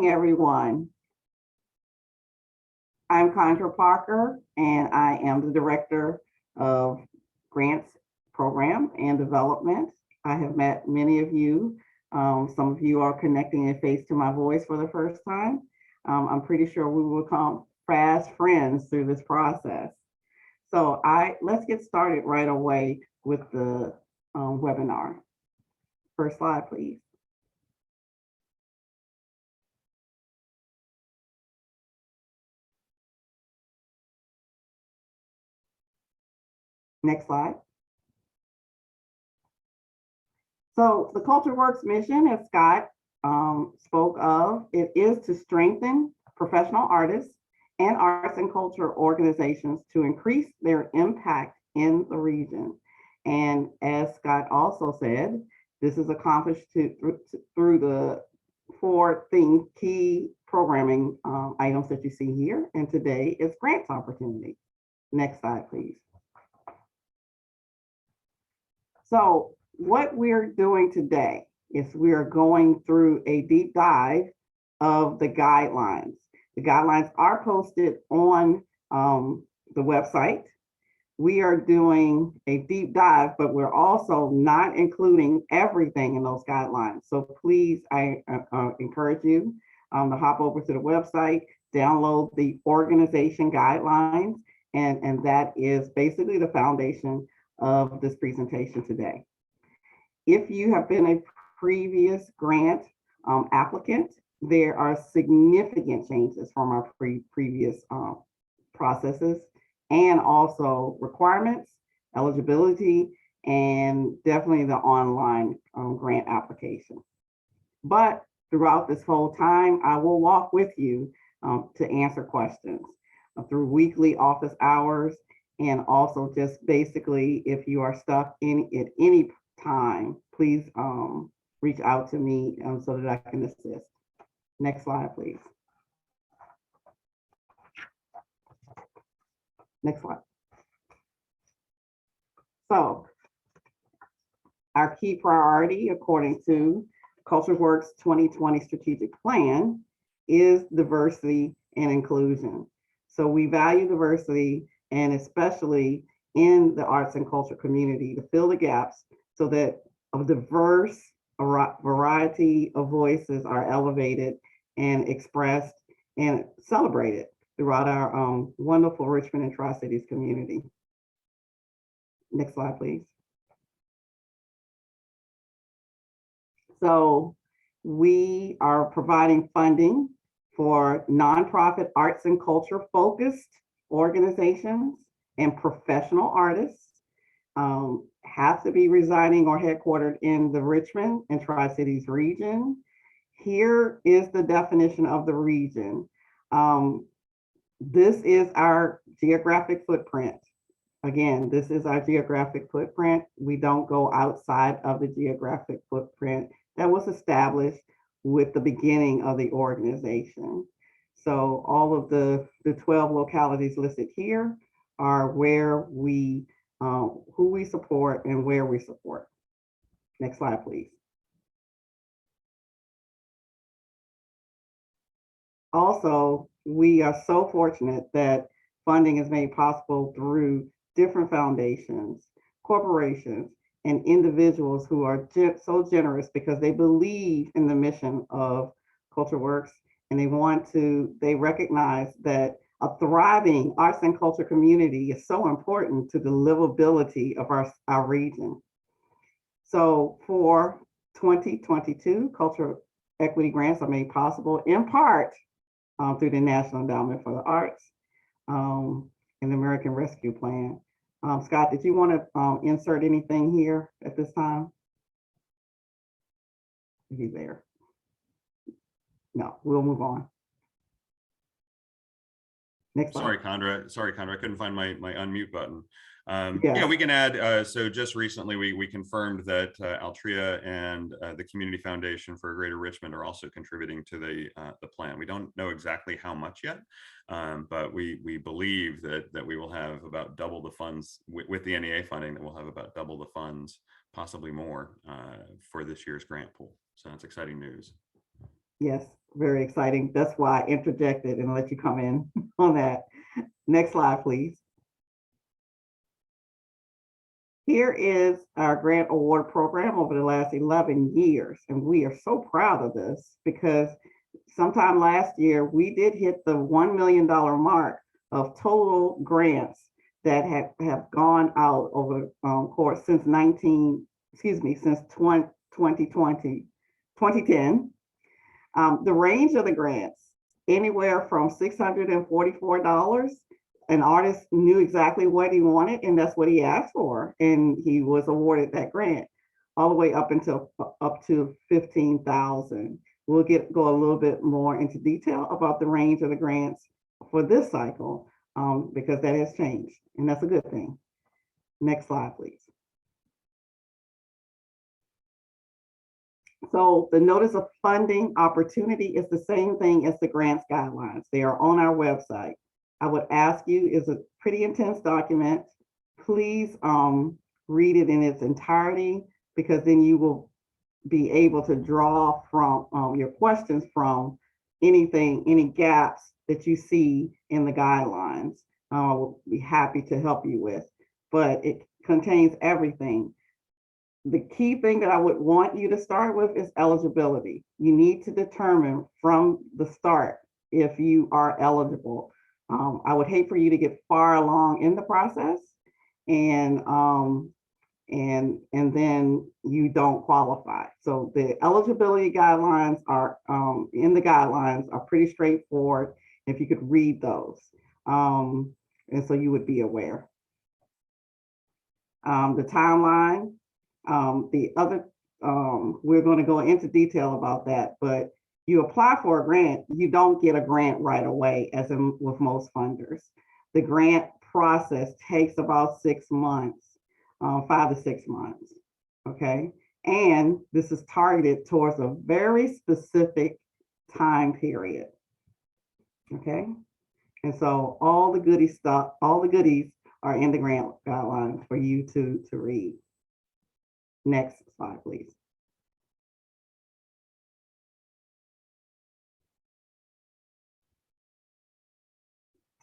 Everyone. I'm Condra Parker, and I am the Director of Grants Program and Development. I have met many of you. Some of you are connecting a face to my voice for the first time. I'm pretty sure we will become fast friends through this process. So let's get started right away with the webinar. First slide, please. Next slide. So the Culture Works mission, as Scott spoke of, it is to strengthen professional artists and arts and culture organizations to increase their impact in the region. And as Scott also said, this is accomplished through the four key programming items that you see here. And today is grants opportunity. Next slide, please. So what we're doing today is we are going through a deep dive of the guidelines. The guidelines are posted on the website. We are doing a deep dive, but we're also not including everything in those guidelines. So please, I encourage you to hop over to the website, download the organization guidelines, and that is basically the foundation of this presentation today. If you have been a previous grant applicant, there are significant changes from our previous processes, and also requirements, eligibility, and definitely the online grant application. But throughout this whole time, I will walk with you to answer questions through weekly office hours, and also just basically, if you are stuck at any time, please reach out to me so that I can assist. Next slide, please. Next slide. So our key priority, according to Culture Works 2020 strategic plan, is diversity and inclusion. So we value diversity, and especially in the arts and culture community, to fill the gaps so that a diverse variety of voices are elevated and expressed and celebrated throughout our wonderful Richmond and Tri-Cities community. Next slide, please. So we are providing funding for nonprofit arts and culture focused organizations, and professional artists have to be residing or headquartered in the Richmond and Tri-Cities region. Here is the definition of the region. This is our geographic footprint. Again, this is our geographic footprint. We don't go outside of the geographic footprint that was established with the beginning of the organization. So all of the 12 localities listed here are where we, who we support and where we support. Next slide, please. Also, we are so fortunate that funding is made possible through different foundations, corporations, and individuals who are so generous because they believe in the mission of Culture Works, and they recognize that a thriving arts and culture community is so important to the livability of our region. So for 2022, cultural equity grants are made possible in part through the National Endowment for the Arts and the American Rescue Plan. Scott, did you want to insert anything here at this time? He's there. No, we'll move on. Next slide. Sorry, Condra, I couldn't find my unmute button. Yeah, we can add, so just recently we confirmed that Altria and the Community Foundation for Greater Richmond are also contributing to the plan. We don't know exactly how much yet, but we believe that we will have about double the funds with the NEA funding, that we'll have about double the funds, possibly more, for this year's grant pool. So that's exciting news. Yes, very exciting. That's why I interjected and let you come in on that. Next slide, please. Here is our grant award program over the last 11 years. And we are so proud of this because sometime last year, we did hit the $1 million mark of total grants that have gone out over course since 2020, 2010. The range of the grants, anywhere from $644. An artist knew exactly what he wanted, and that's what he asked for, and he was awarded that grant, all the way up to 15,000. We'll go a little bit more into detail about the range of the grants for this cycle, because that has changed, and that's a good thing. Next slide, please. So the notice of funding opportunity is the same thing as the grants guidelines. They are on our website. I would ask you, it's a pretty intense document. Please read it in its entirety, because then you will be able to draw from your questions from any gaps that you see in the guidelines. We'll be happy to help you with, but it contains everything. The key thing that I would want you to start with is eligibility. You need to determine from the start if you are eligible. I would hate for you to get far along in the process and then you don't qualify. So the eligibility guidelines are pretty straightforward. If you could read those, and so you would be aware. The timeline, we're going to go into detail about that, but you apply for a grant, you don't get a grant right away, as in with most funders. The grant process takes about 6 months, 5 to 6 months, okay? And this is targeted towards a very specific time period, okay? And so all the goodies are in the grant guidelines for you to read. Next slide, please.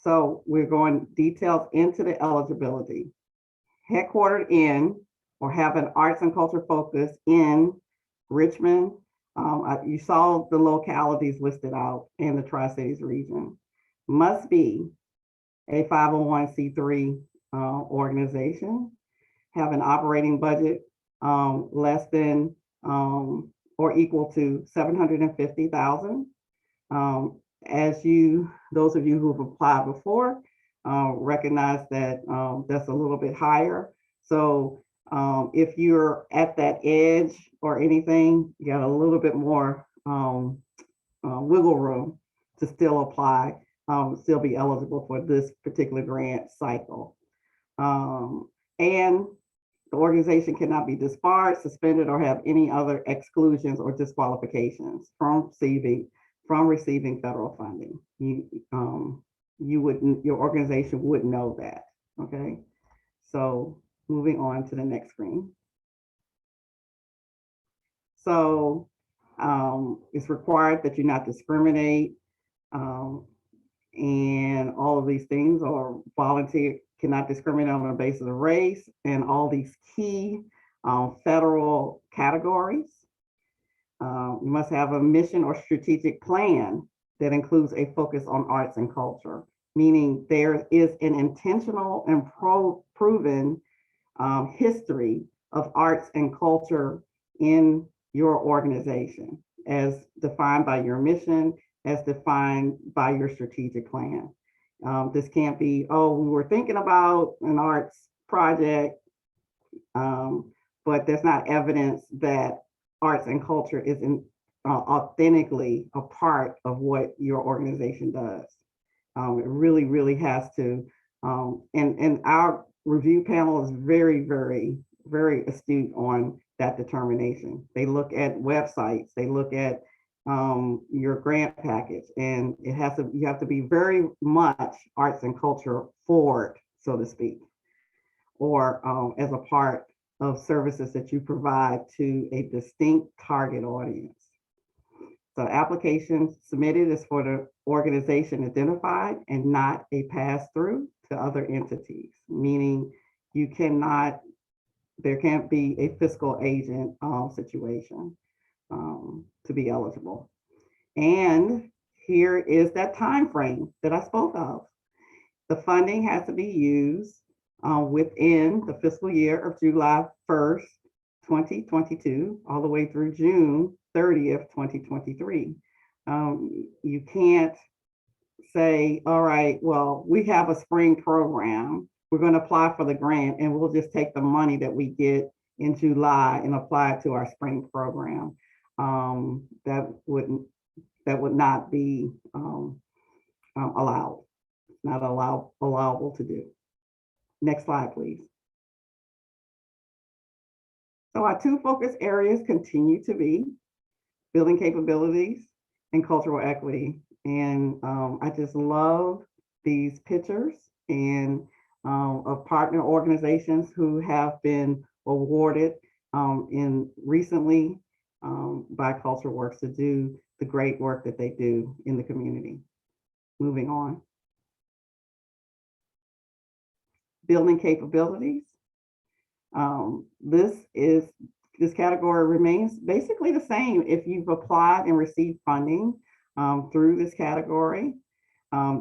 So we're going details into the eligibility. Headquartered in or have an arts and culture focus in Richmond. You saw the localities listed out in the Tri-Cities region. Must be a 501c3 organization, have an operating budget less than or equal to $750,000. As those of you who have applied before recognize that that's a little bit higher. So if you're at that edge or anything, you got a little bit more wiggle room to still apply, still be eligible for this particular grant cycle. And the organization cannot be disbarred, suspended, or have any other exclusions or disqualifications from receiving federal funding. Your organization would know that, okay? So moving on to the next screen. So it's required that you not discriminate and all of these things, or volunteer cannot discriminate on the basis of race and all these key federal categories. You must have a mission or strategic plan that includes a focus on arts and culture, meaning there is an intentional and proven history of arts and culture in your organization, as defined by your mission, as defined by your strategic plan. This can't be, oh, we were thinking about an arts project, but there's not evidence that arts and culture is authentically a part of what your organization does. It really, really has to, and our review panel is very, very, very astute on that determination. They look at websites, they look at your grant package, and you have to be very much arts and culture forward, so to speak, or as a part of services that you provide to a distinct target audience. So application submitted is for the organization identified and not a pass-through to other entities, meaning you cannot, there can't be a fiscal agent situation to be eligible. And here is that time frame that I spoke of. The funding has to be used within the fiscal year of July 1st, 2022, all the way through June 30th, 2023. You can't say, all right, well, we have a spring program. We're going to apply for the grant and we'll just take the money that we get in July and apply it to our spring program. That would not be allowed, not allowable to do. Next slide, please. So our two focus areas continue to be building capabilities and cultural equity. And I just love these pictures and of partner organizations who have been awarded recently by CultureWorks to do the great work that they do in the community. Moving on. Building capabilities. This category remains basically the same if you've applied and received funding through this category.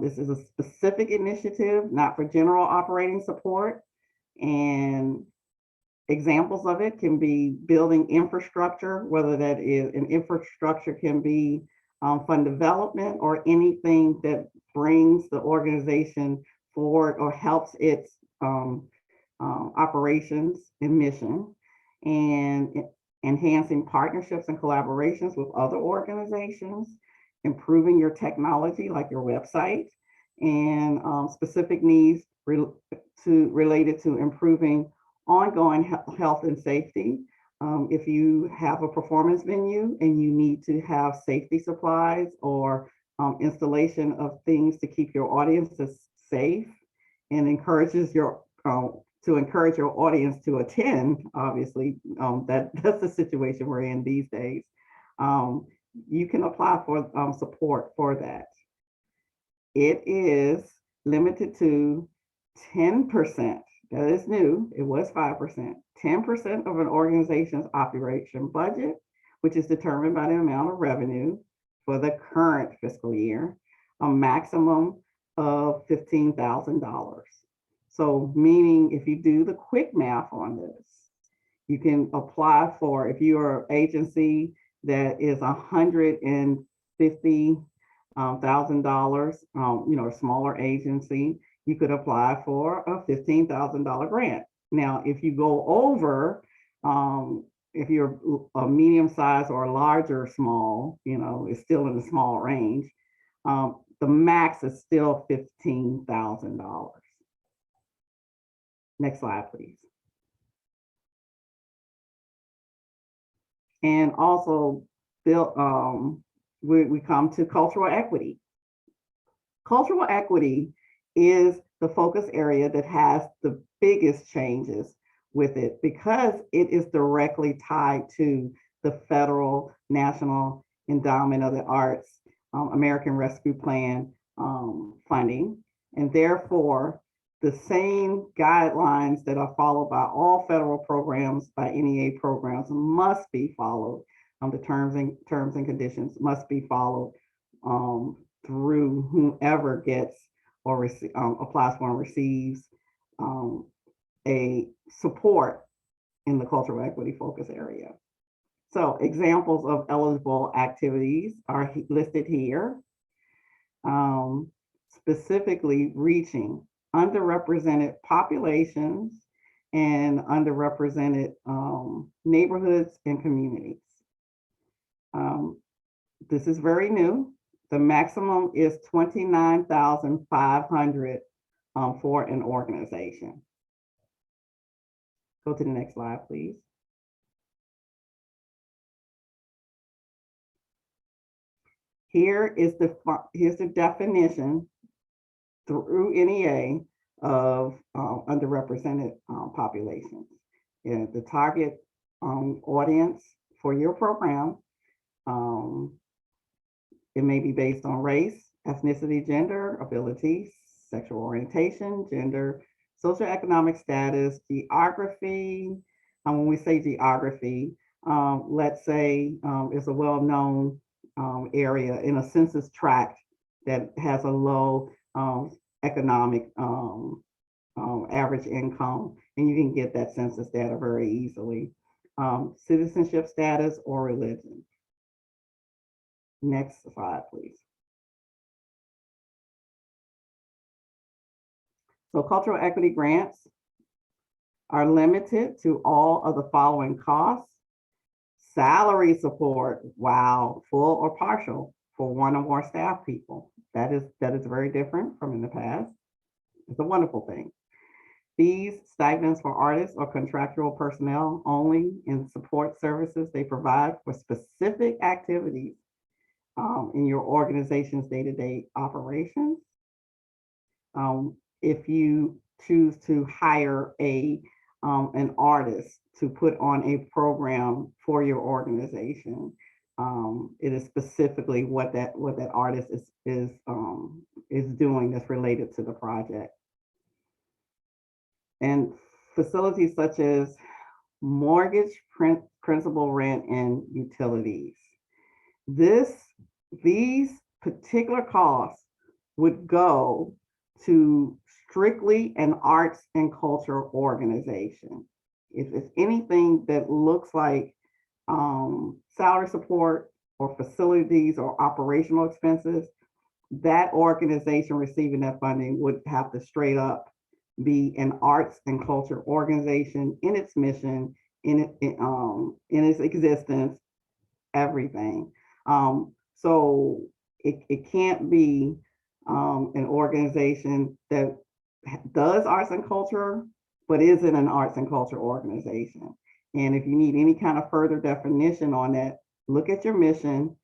This is a specific initiative, not for general operating support. And examples of it can be building infrastructure, whether that is an infrastructure can be fund development or anything that brings the organization forward or helps its operations and mission, and enhancing partnerships and collaborations with other organizations, improving your technology like your website, and specific needs related to improving ongoing health and safety. If you have a performance venue and you need to have safety supplies or installation of things to keep your audiences safe and encourages your to encourage your audience to attend, obviously, that's the situation we're in these days. You can apply for support for that. It is limited to 10%. That is new. It was 5%. 10% of an organization's operation budget, which is determined by the amount of revenue for the current fiscal year, a maximum of $15,000. So meaning if you do the quick math on this, you can apply for, if you're an agency that is $150,000, a smaller agency, you could apply for a $15,000 grant. Now, if you go over, if you're a medium size or a larger small, it's still in the small range, the max is still $15,000. Next slide, please. And also, we come to cultural equity. Cultural equity is the focus area that has the biggest changes with it because it is directly tied to the federal National Endowment of the Arts, American Rescue Plan funding. And therefore, the same guidelines that are followed by all federal programs, by NEA programs, must be followed. The terms and conditions must be followed through whomever gets or applies for and receives a support in the cultural equity focus area. So examples of eligible activities are listed here, specifically reaching underrepresented populations and underrepresented neighborhoods and communities. This is very new. The maximum is $29,500 for an organization. Go to the next slide, please. Here's the definition through NEA of underrepresented populations. And the target audience for your program It may be based on race, ethnicity, gender, ability, sexual orientation, gender, socioeconomic status, geography. When we say geography, let's say it's a well-known area in a census tract that has a low economic average income, and you can get that census data very easily. Citizenship status or religion. Next slide, please. So cultural equity grants are limited to all of the following costs. Salary support, wow, full or partial for one or more staff people. That is very different from in the past. It's a wonderful thing. Fees, stipends for artists or contractual personnel only in support services they provide for specific activities in your organization's day-to-day operations. If you choose to hire an artist to put on a program for your organization, it is specifically what that artist is doing that's related to the project. And facilities such as mortgage, principal, rent, and utilities. These particular costs would go to strictly an arts and culture organization. If it's anything that looks like salary support or facilities or operational expenses, that organization receiving that funding would have to straight up be an arts and culture organization in its mission, in its existence, everything. So it can't be an organization that does arts and culture, but isn't an arts and culture organization. And if you need any kind of further definition on that, look at your mission,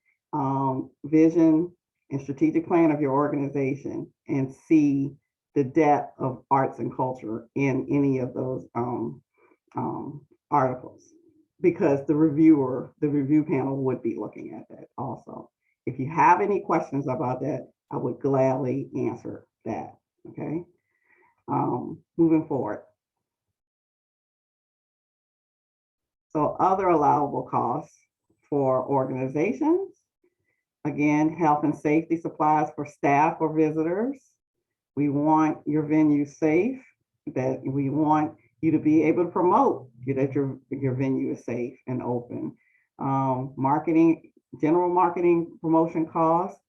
vision, and strategic plan of your organization and see the depth of arts and culture in any of those articles, because the review panel would be looking at that also. If you have any questions about that, I would gladly answer that, okay? Moving forward. So other allowable costs for organizations, again, health and safety supplies for staff or visitors. We want your venue safe, that we want you to be able to promote that your venue is safe and open. Marketing, general marketing promotion costs,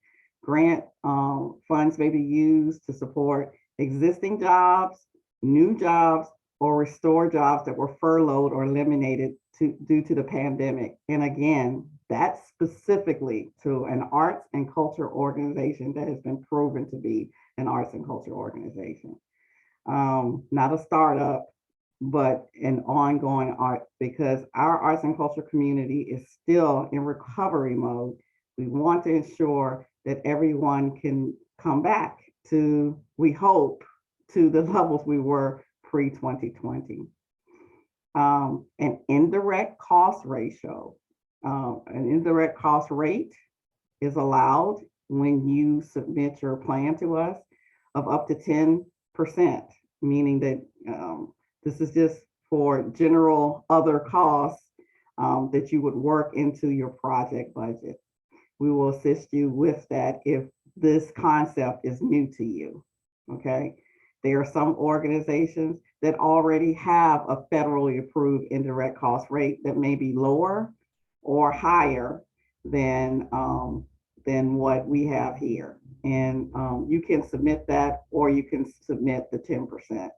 grant funds may be used to support existing jobs, new jobs, or restore jobs that were furloughed or eliminated due to the pandemic. And again, that's specifically to an arts and culture organization that has been proven to be an arts and culture organization. Not a startup, but an ongoing art, because our arts and culture community is still in recovery mode. We want to ensure that everyone can come back to, we hope, to the levels we were pre-2020. An indirect cost ratio. An indirect cost rate is allowed when you submit your plan to us of up to 10%, meaning that this is just for general other costs that you would work into your project budget. We will assist you with that if this concept is new to you, okay? There are some organizations that already have a federally approved indirect cost rate that may be lower or higher than what we have here. And you can submit that, or you can submit the 10%.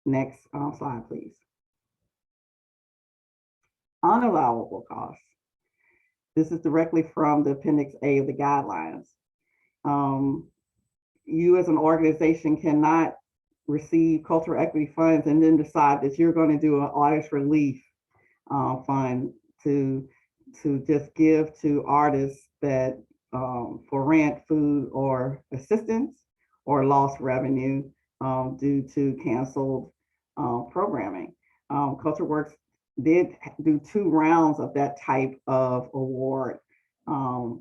Next slide, please. Unallowable costs. This is directly from the Appendix A of the guidelines. You as an organization cannot receive cultural equity funds and then decide that you're going to do an artist relief fund to just give to artists that for rent, food, or assistance, or lost revenue due to canceled programming. CultureWorks did do 2 rounds of that type of award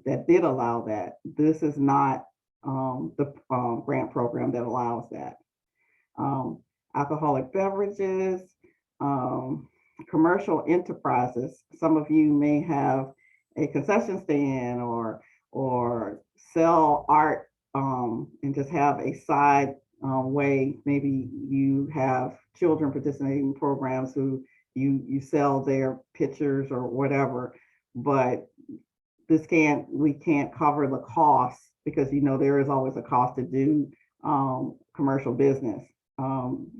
that did allow that. This is not the grant program that allows that. Alcoholic beverages, commercial enterprises. Some of you may have a concession stand or sell art and just have a side way. Maybe you have children participating in programs who you sell their pictures or whatever, but we can't cover the costs because there is always a cost to do commercial business.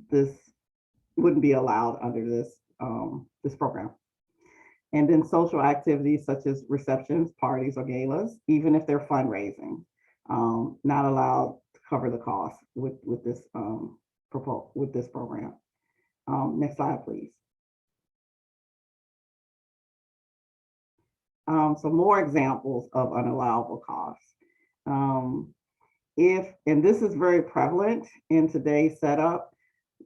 This wouldn't be allowed under this program. And then social activities such as receptions, parties, or galas, even if they're fundraising, not allowed to cover the cost with this program. Next slide, please. Some more examples of unallowable costs. And this is very prevalent in today's setup,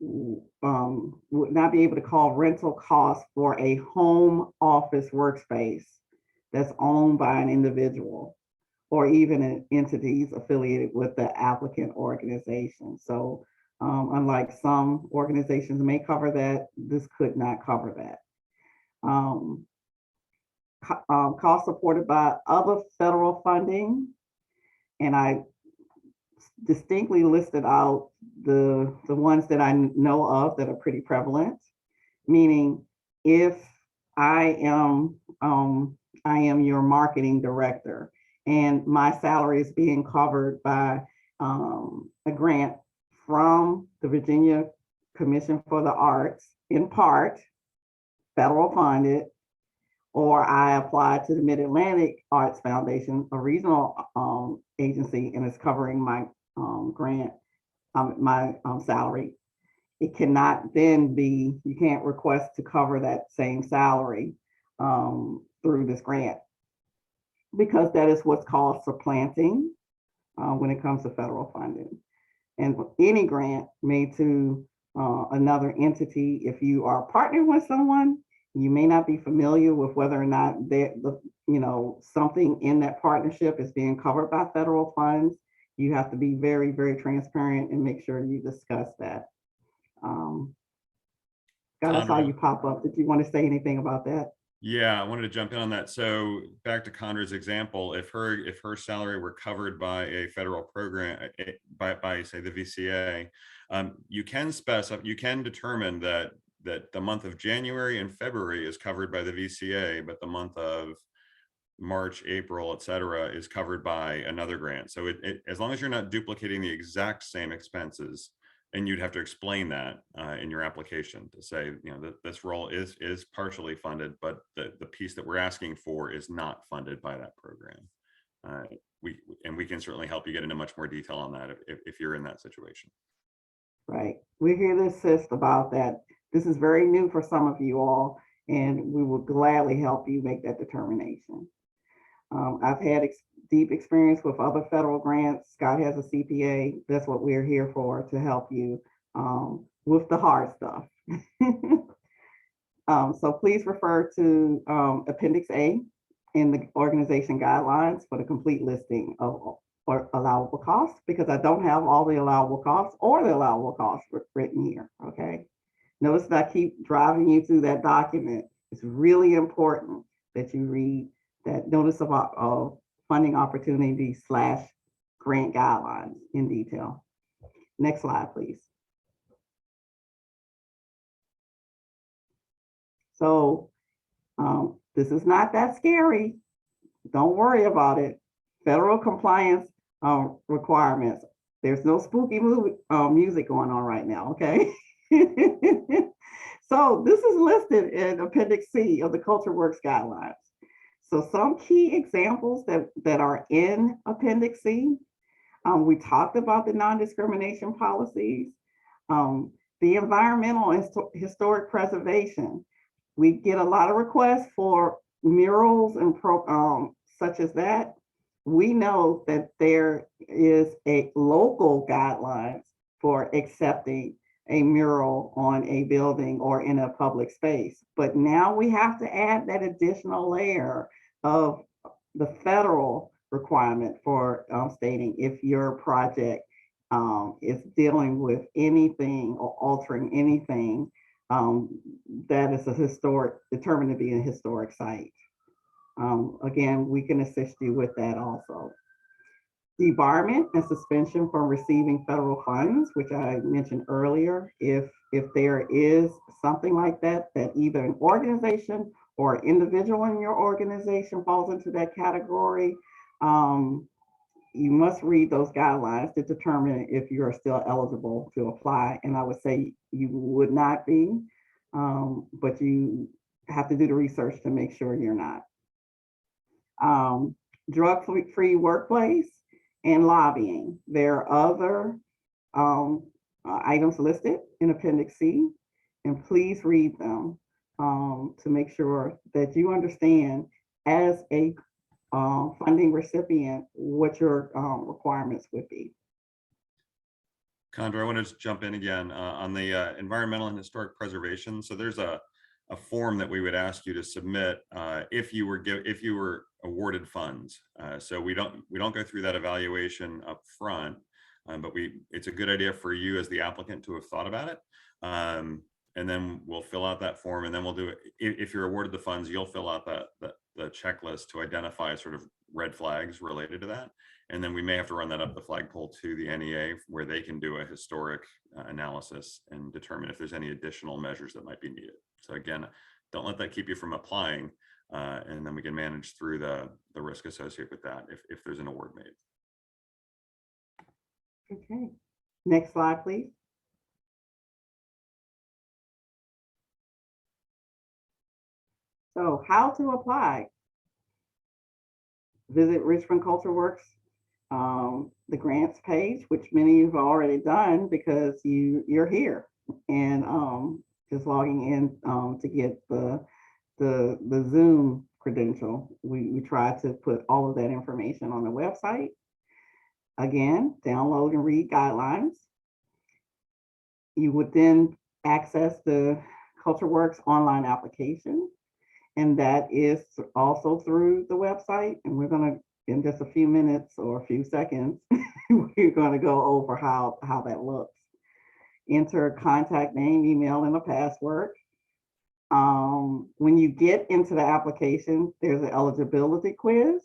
would not be able to call rental costs for a home office workspace that's owned by an individual or even entities affiliated with the applicant organization. So unlike some organizations may cover that, this could not cover that. Costs supported by other federal funding, and I distinctly listed out the ones that I know of that are pretty prevalent, meaning if I am your marketing director and my salary is being covered by a grant from the Virginia Commission for the Arts, in part, federal funded, or I applied to the Mid-Atlantic Arts Foundation, a regional agency, and it's covering my grant, my salary. It cannot then be, you can't request to cover that same salary through this grant, because that is what's called supplanting when it comes to federal funding. And any grant made to another entity, if you are partnering with someone, you may not be familiar with whether or not something in that partnership is being covered by federal funds. You have to be very, very transparent and make sure you discuss that. Scott, I saw you pop up. Did you want to say anything about that? Yeah, I wanted to jump in on that. So back to Condra's example, if her salary were covered by a federal program, by say the VCA, you can determine that the month of January and February is covered by the VCA, but the month of March, April, et cetera, is covered by another grant. So as long as you're not duplicating the exact same expenses, and you'd have to explain that in your application to say, that this role is partially funded, but the piece that we're asking for is not funded by that program. We can certainly help you get into much more detail on that if you're in that situation. Right. We're here to assist about that. This is very new for some of you all, and we will gladly help you make that determination. I've had deep experience with other federal grants. Scott has a CPA. That's what we're here for, to help you with the hard stuff. So please refer to Appendix A in the organization guidelines for the complete listing of allowable costs, because I don't have all the allowable costs or the allowable costs written here, okay? Notice that I keep driving you through that document. It's really important that you read that notice of funding opportunity / grant guidelines in detail. Next slide, please. So this is not that scary. Don't worry about it. Federal compliance requirements. There's no spooky music going on right now, okay? So this is listed in Appendix C of the Culture Works Guidelines. So some key examples that are in Appendix C, we talked about the non-discrimination policies, the environmental and historic preservation. We get a lot of requests for murals and such as that. We know that there is a local guidelines for accepting a mural on a building or in a public space. But now we have to add that additional layer of the federal requirement for stating if your project is dealing with anything or altering anything that is determined to be a historic site. Again, we can assist you with that also. Debarment and suspension from receiving federal funds, which I mentioned earlier. If there is something like that, that either an organization or an individual in your organization falls into that category, you must read those guidelines to determine if you're still eligible to apply. And I would say you would not be, but you have to do the research to make sure you're not. Drug-free workplace and lobbying. There are other items listed in Appendix C, and please read them to make sure that you understand as a funding recipient what your requirements would be. Condra, I want to jump in again on the environmental and historic preservation. So there's a form that we would ask you to submit if you were awarded funds. So we don't go through that evaluation up front, but it's a good idea for you as the applicant to have thought about it. And then we'll fill out that form, and then we'll do it. If you're awarded the funds, you'll fill out the checklist to identify sort of red flags related to that. And then we may have to run that up the flagpole to the NEA, where they can do a historic analysis and determine if there's any additional measures that might be needed. So again, don't let that keep you from applying, and then we can manage through the risk associated with that if there's an award made. Okay, next slide, please. So how to apply? Visit Richmond Culture Works, the grants page, which many of you have already done because you're here, and just logging in to get the Zoom credential. We try to put all of that information on the website. Again, download and read guidelines. You would then access the CultureWorks online application, and that is also through the website. And we're going to, in just a few minutes or a few seconds, we're going to go over how that looks. Enter a contact name, email, and a password. When you get into the application, there's an eligibility quiz.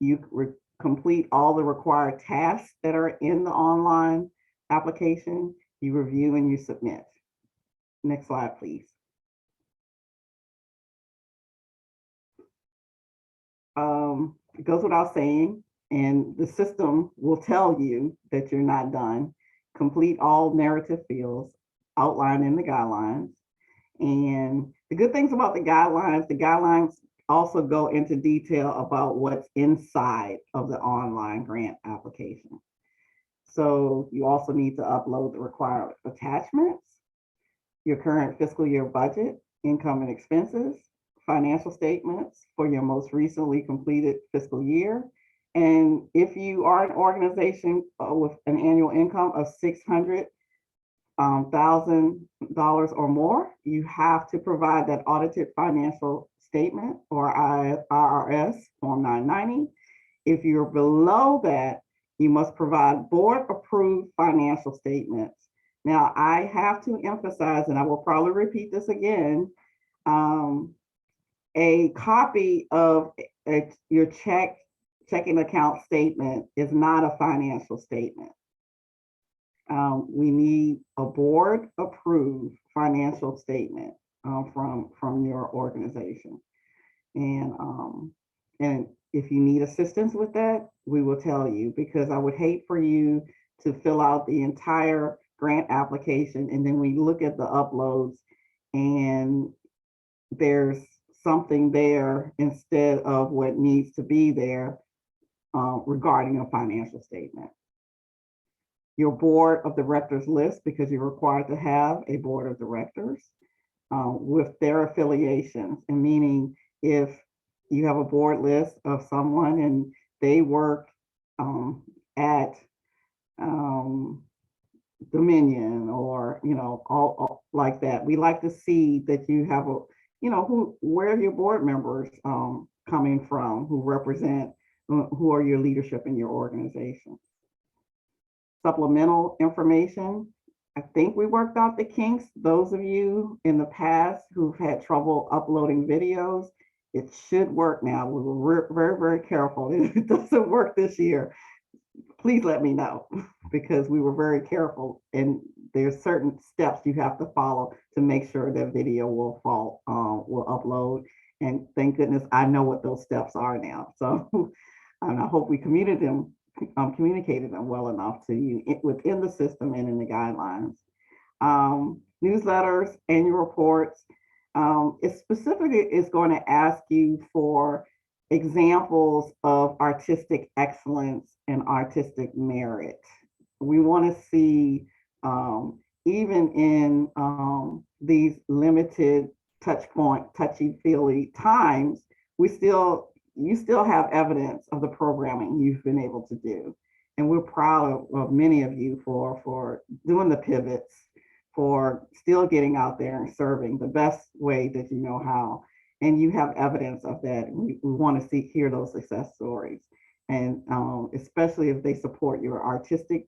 You complete all the required tasks that are in the online application. You review and you submit. Next slide, please. It goes without saying, and the system will tell you that you're not done. Complete all narrative fields outlined in the guidelines. And the good things about the guidelines also go into detail about what's inside of the online grant application. So you also need to upload the required attachments, your current fiscal year budget, income and expenses, financial statements for your most recently completed fiscal year. And if you are an organization with an annual income of $600,000 or more, you have to provide that audited financial statement or IRS Form 990. If you're below that, you must provide board-approved financial statements. Now, I have to emphasize, and I will probably repeat this again, a copy of your checking account statement is not a financial statement. We need a board-approved financial statement from your organization. And if you need assistance with that, we will tell you, because I would hate for you to fill out the entire grant application and then we look at the uploads and there's something there instead of what needs to be there regarding a financial statement. Your board of directors list, because you're required to have a board of directors with their affiliations, and meaning if you have a board list of someone and they work at Dominion or, all like that, we like to see that you have where your board members coming from, who represent, who are your leadership in your organization. Supplemental information. I think we worked out the kinks. Those of you in the past who've had trouble uploading videos, it should work now. We were very, very careful. If it doesn't work this year, please let me know, because we were very careful, and there's certain steps you have to follow to make sure that video will upload. And thank goodness I know what those steps are now. So and I hope we communicated them well enough to you within the system and in the guidelines. Newsletters, annual reports. It specifically is going to ask you for examples of artistic excellence and artistic merit. We want to see, even in these limited touchy-feely times, you still have evidence of the programming you've been able to do. And we're proud of many of you for doing the pivots, for still getting out there and serving the best way that you know how. And you have evidence of that. We want to hear those success stories. And especially if they support your artistic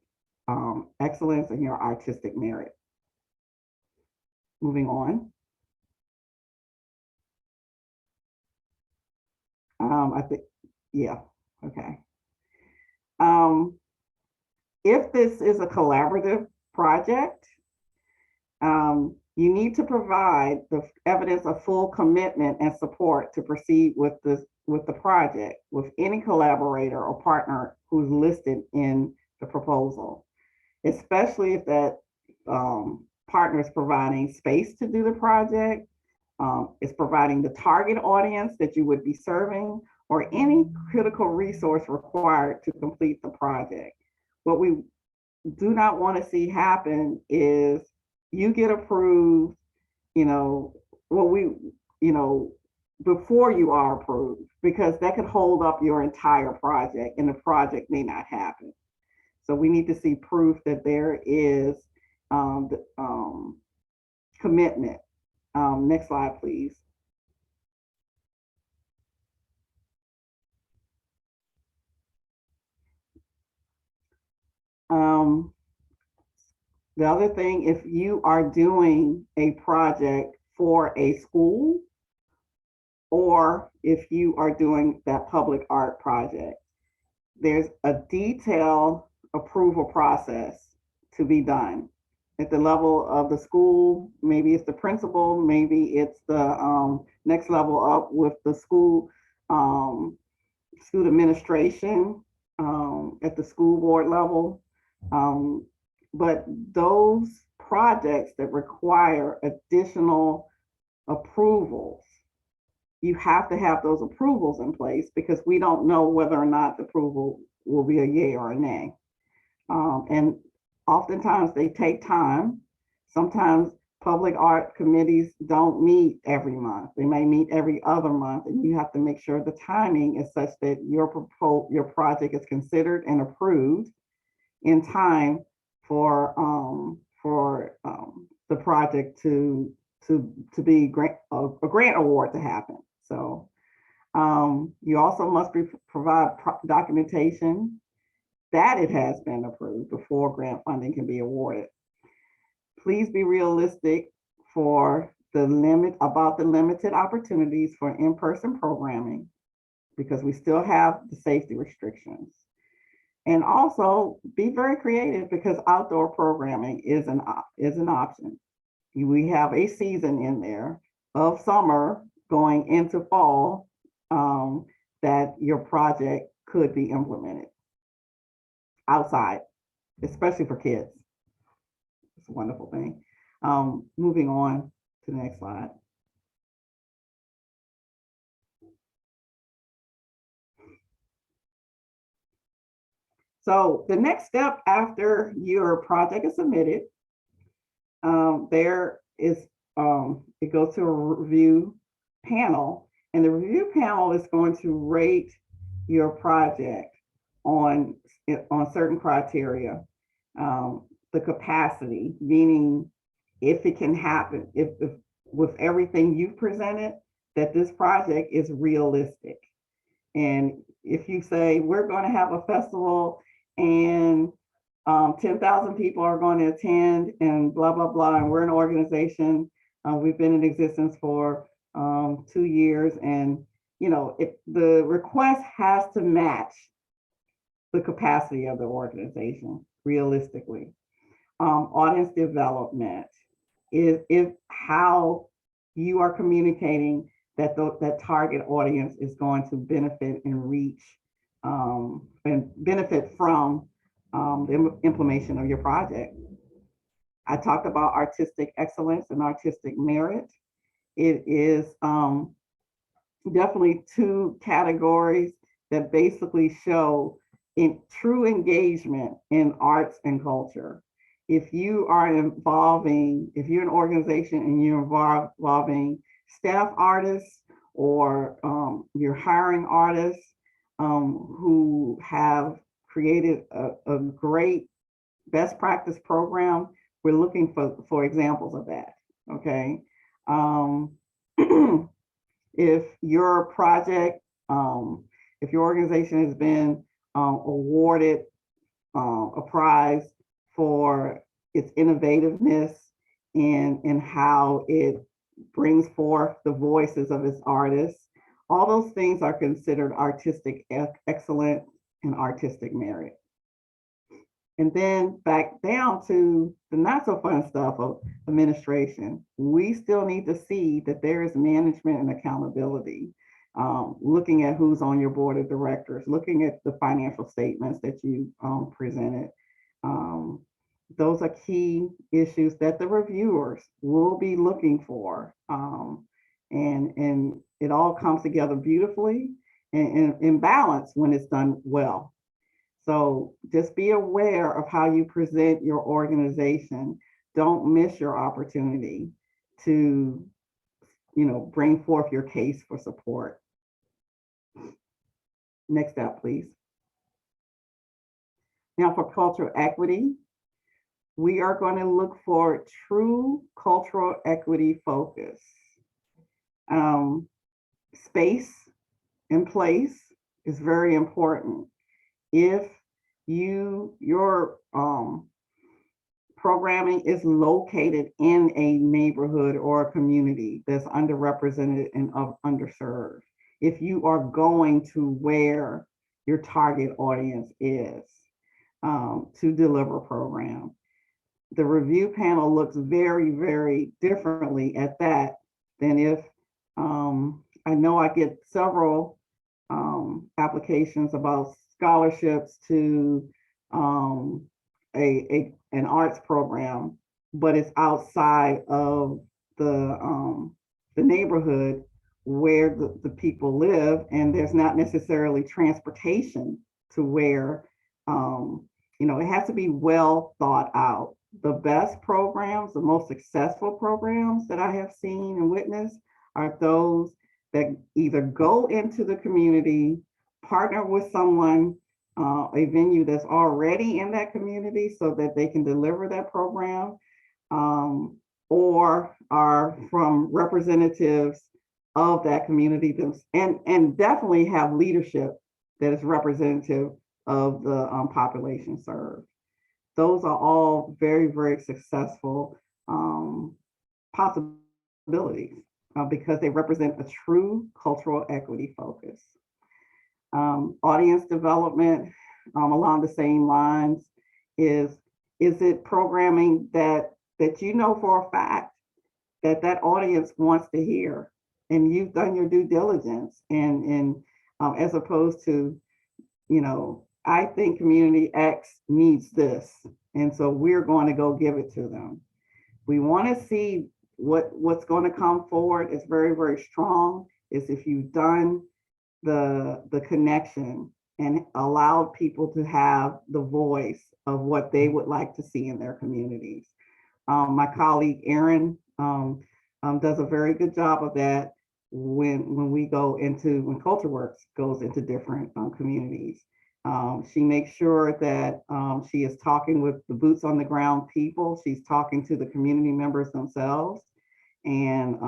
excellence and your artistic merit. Moving on. I think, yeah, okay. If this is a collaborative project, you need to provide the evidence of full commitment and support to proceed with the project with any collaborator or partner who's listed in the proposal, especially if that partner is providing space to do the project, is providing the target audience that you would be serving, or any critical resource required to complete the project. What we do not want to see happen is you get approved, before you are approved, because that could hold up your entire project and the project may not happen. So we need to see proof that there is commitment. Next slide, please. The other thing, if you are doing a project for a school, or if you are doing that public art project, there's a detailed approval process to be done. At the level of the school, maybe it's the principal, maybe it's the next level up with the school administration at the school board level. But those projects that require additional approvals, you have to have those approvals in place, because we don't know whether or not the approval will be a yay or a nay. And oftentimes they take time. Sometimes public art committees don't meet every month. They may meet every other month, and you have to make sure the timing is such that your project is considered and approved in time for the project to be a grant award to happen. So you also must provide documentation that it has been approved before grant funding can be awarded. Please be realistic about the limited opportunities for in-person programming, because we still have the safety restrictions. And also be very creative, because outdoor programming is an option. We have a season in there of summer going into fall that your project could be implemented outside, especially for kids. It's a wonderful thing. Moving on to the next slide. So the next step after your project is submitted, it goes to a review panel, and the review panel is going to rate your project on certain criteria. The capacity, meaning if it can happen, if with everything you've presented, that this project is realistic. And if you say, we're going to have a festival and 10,000 people are going to attend and blah, blah, blah, and we're an organization, we've been in existence for 2 years, and if the request has to match the capacity of the organization realistically. Audience development is how you are communicating that that target audience is going to benefit and reach and benefit from the implementation of your project. I talked about artistic excellence and artistic merit. It is definitely two categories that basically show in true engagement in arts and culture. If you are involving, if you're an organization and you're involving staff artists, or you're hiring artists who have created a great best practice program, we're looking for examples of that, okay? If your project, if your organization has been awarded a prize for its innovativeness and how it brings forth the voices of its artists, all those things are considered artistic excellence and artistic merit. And then back down to the not so fun stuff of administration, we still need to see that there is management and accountability. Looking at who's on your board of directors, looking at the financial statements that you presented. Those are key issues that the reviewers will be looking for. And it all comes together beautifully and in balance when it's done well. So just be aware of how you present your organization. Don't miss your opportunity to, bring forth your case for support. Next step, please. Now for cultural equity, we are going to look for true cultural equity focus. Space and place is very important. If your programming is located in a neighborhood or a community that's underrepresented and underserved, if you are going to where your target audience is to deliver a program, the review panel looks very, very differently at that than if I know I get several applications about scholarships to an arts program, but it's outside of the neighborhood where the people live, and there's not necessarily transportation to where it has to be well thought out. The best programs, the most successful programs that I have seen and witnessed are those that either go into the community, partner with someone, a venue that's already in that community so that they can deliver that program, or are from representatives of that community, and definitely have leadership that is representative of the population served. Those are all very, very successful possibilities because they represent a true cultural equity focus. Audience development along the same lines is it programming that you know for a fact that audience wants to hear, and you've done your due diligence, and as opposed to, I think community X needs this, and so we're going to go give it to them. We want to see what's going to come forward is very, very strong, is if you've done the connection and allowed people to have the voice of what they would like to see in their communities. My colleague Erin does a very good job of that when CultureWorks goes into different communities. She makes sure that she is talking with the boots on the ground people. She's talking to the community members themselves. And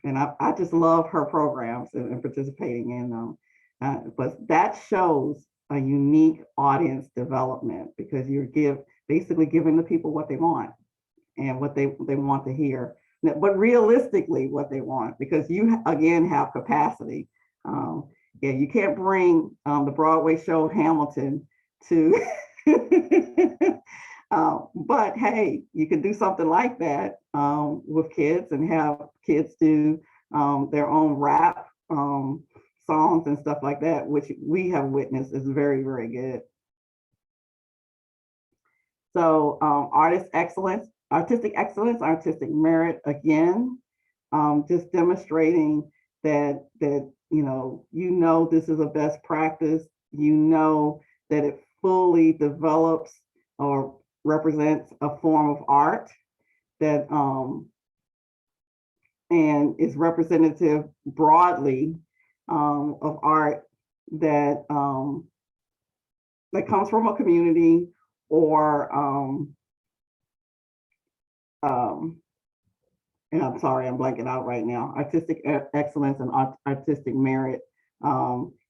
I just love her programs and participating in them. But that shows a unique audience development because you're basically giving the people what they want and what they want to hear, but realistically what they want, because you again have capacity. Yeah, you can't bring the Broadway show Hamilton to, but hey, you can do something like that with kids and have kids do their own rap songs and stuff like that, which we have witnessed is very, very good. So artistic excellence, artistic merit, again, just demonstrating that this is a best practice, that it fully develops or represents a form of art that and is representative broadly of art that that comes from a community or and I'm sorry, I'm blanking out right now. Artistic excellence and artistic merit.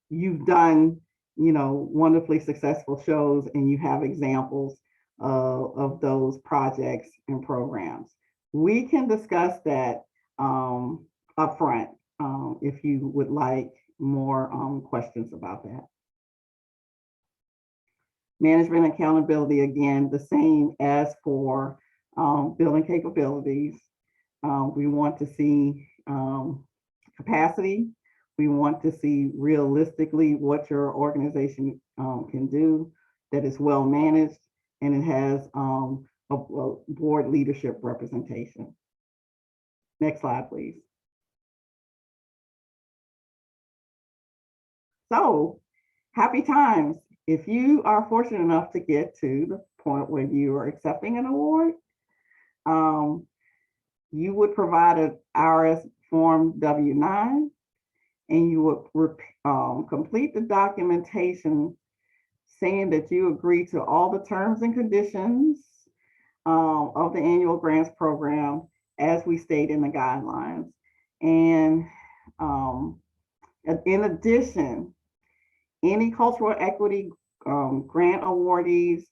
You've done, wonderfully successful shows, and you have examples of those projects and programs. We can discuss that up front if you would like more questions about that. Management accountability, again, the same as for building capabilities. We want to see capacity. We want to see realistically what your organization can do, that is well managed, and it has a board leadership representation. Next slide, please. So, happy times. If you are fortunate enough to get to the point where you are accepting an award, you would provide an IRS Form W-9, and you would complete the documentation saying that you agree to all the terms and conditions of the annual grants program as we state in the guidelines. And in addition, any cultural equity grant awardees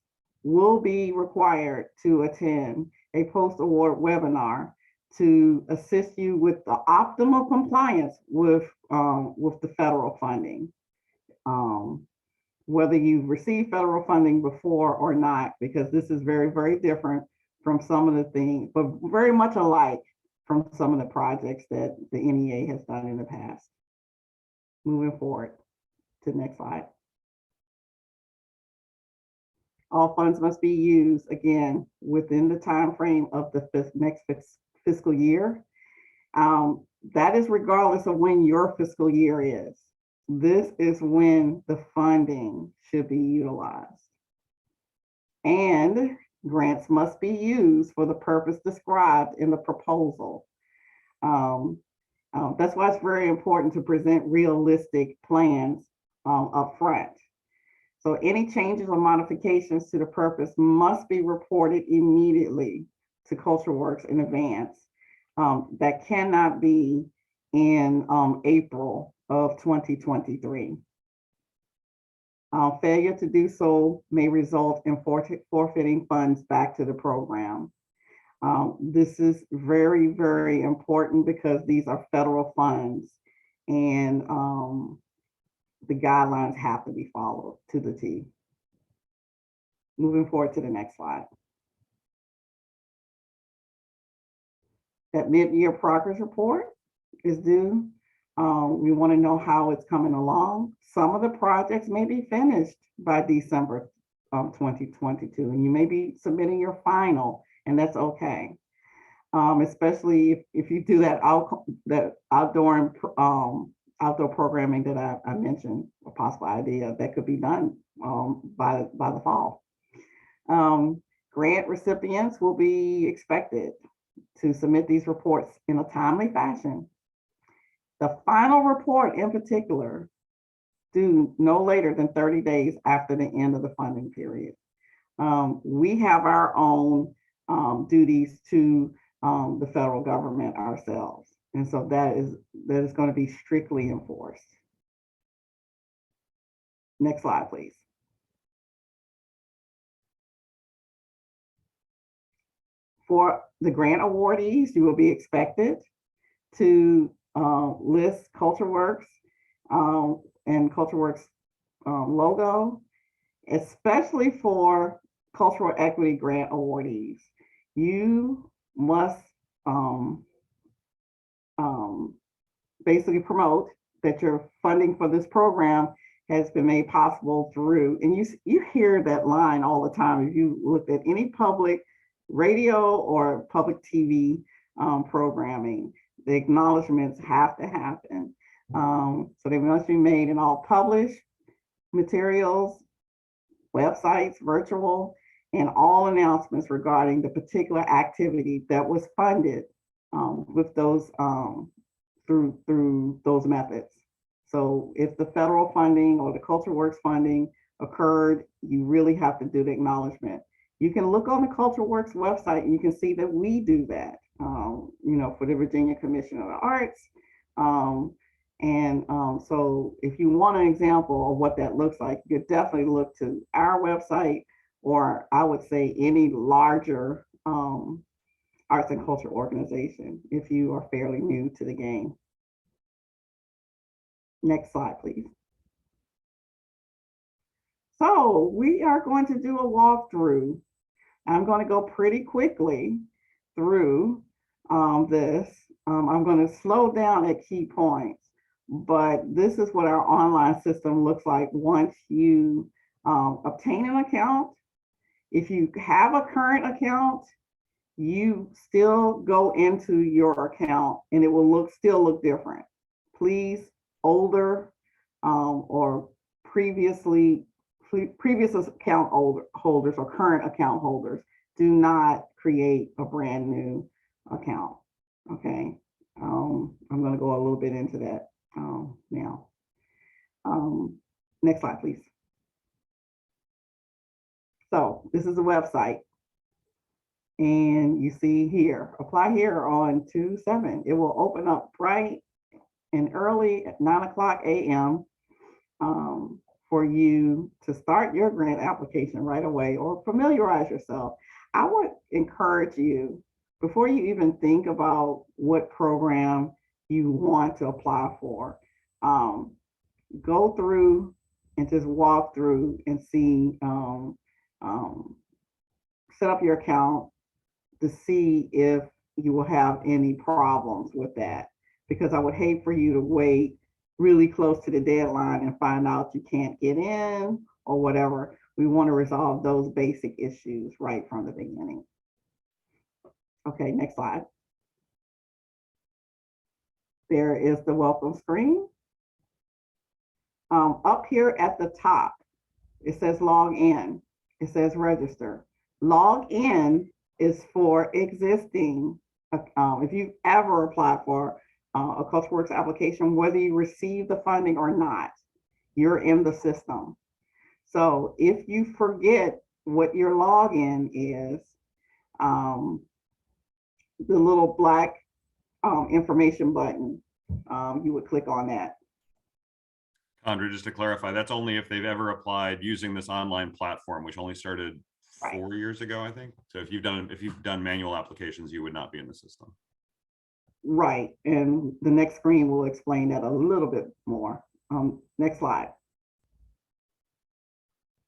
will be required to attend a post-award webinar to assist you with the optimal compliance with the federal funding. Whether you've received federal funding before or not, because this is very, very different from some of the things, but very much alike from some of the projects that the NEA has done in the past. Moving forward to the next slide. All funds must be used, again, within the time frame of the next fiscal year. That is regardless of when your fiscal year is. This is when the funding should be utilized. And grants must be used for the purpose described in the proposal. That's why it's very important to present realistic plans up front. So any changes or modifications to the purpose must be reported immediately to CultureWorks in advance. That cannot be in April of 2023. Failure to do so may result in forfeiting funds back to the program. This is very, very important because these are federal funds, and the guidelines have to be followed to the T. Moving forward to the next slide. That mid-year progress report is due. We want to know how it's coming along. Some of the projects may be finished by December 2022, and you may be submitting your final, and that's okay. Especially if you do that outdoor programming that I mentioned, a possible idea that could be done by the fall. Grant recipients will be expected to submit these reports in a timely fashion. The final report in particular due no later than 30 days after the end of the funding period. We have our own duties to the federal government ourselves. And so that is going to be strictly enforced. Next slide, please. For the grant awardees, you will be expected to list CultureWorks and CultureWorks logo, especially for cultural equity grant awardees. You must basically promote that your funding for this program has been made possible through, and you hear that line all the time if you look at any public radio or public TV programming. The acknowledgments have to happen. So they must be made in all published materials, websites, virtual, and all announcements regarding the particular activity that was funded with those through those methods. So if the federal funding or the CultureWorks funding occurred, you really have to do the acknowledgement. You can look on the CultureWorks website and you can see that we do that, for the Virginia Commission of the Arts. So if you want an example of what that looks like, you could definitely look to our website, or I would say any larger arts and culture organization if you are fairly new to the game. Next slide, please. So we are going to do a walkthrough. I'm going to go pretty quickly through this. I'm going to slow down at key points, but this is what our online system looks like once you obtain an account. If you have a current account, you still go into your account and it will still look different. Please, older or previous account holders or current account holders, do not create a brand new account. Okay, I'm going to go a little bit into that now. Next slide, please. So this is the website. And you see here, apply here on 2/7. It will open up bright and early at 9:00 a.m. For you to start your grant application right away or familiarize yourself. I would encourage you, before you even think about what program you want to apply for, go through and just walk through and see, set up your account to see if you will have any problems with that, because I would hate for you to wait really close to the deadline and find out you can't get in or whatever. We want to resolve those basic issues right from the beginning. Okay, next slide. There is the welcome screen. Up here at the top, it says log in. It says register. Log in is for existing, if you've ever applied for a CultureWorks application, whether you receive the funding or not, you're in the system. So if you forget what your login is, the little black information button, you would click on that. Andrea, just to clarify, that's only if they've ever applied using this online platform, which only started 4 years ago, I think. So if you've done manual applications, you would not be in the system. Right, and the next screen will explain that a little bit more. Next slide.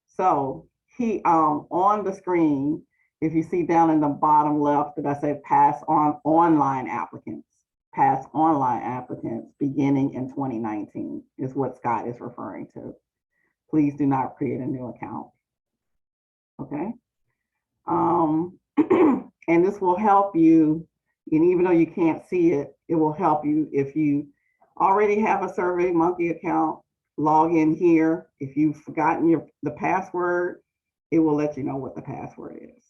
So on the screen, if you see down in the bottom left that I said pass on online applicants beginning in 2019 is what Scott is referring to. Please do not create a new account. Okay. And this will help you, and even though you can't see it, it will help you if you already have a SurveyMonkey account. Log in here. If you've forgotten the password, it will let you know what the password is.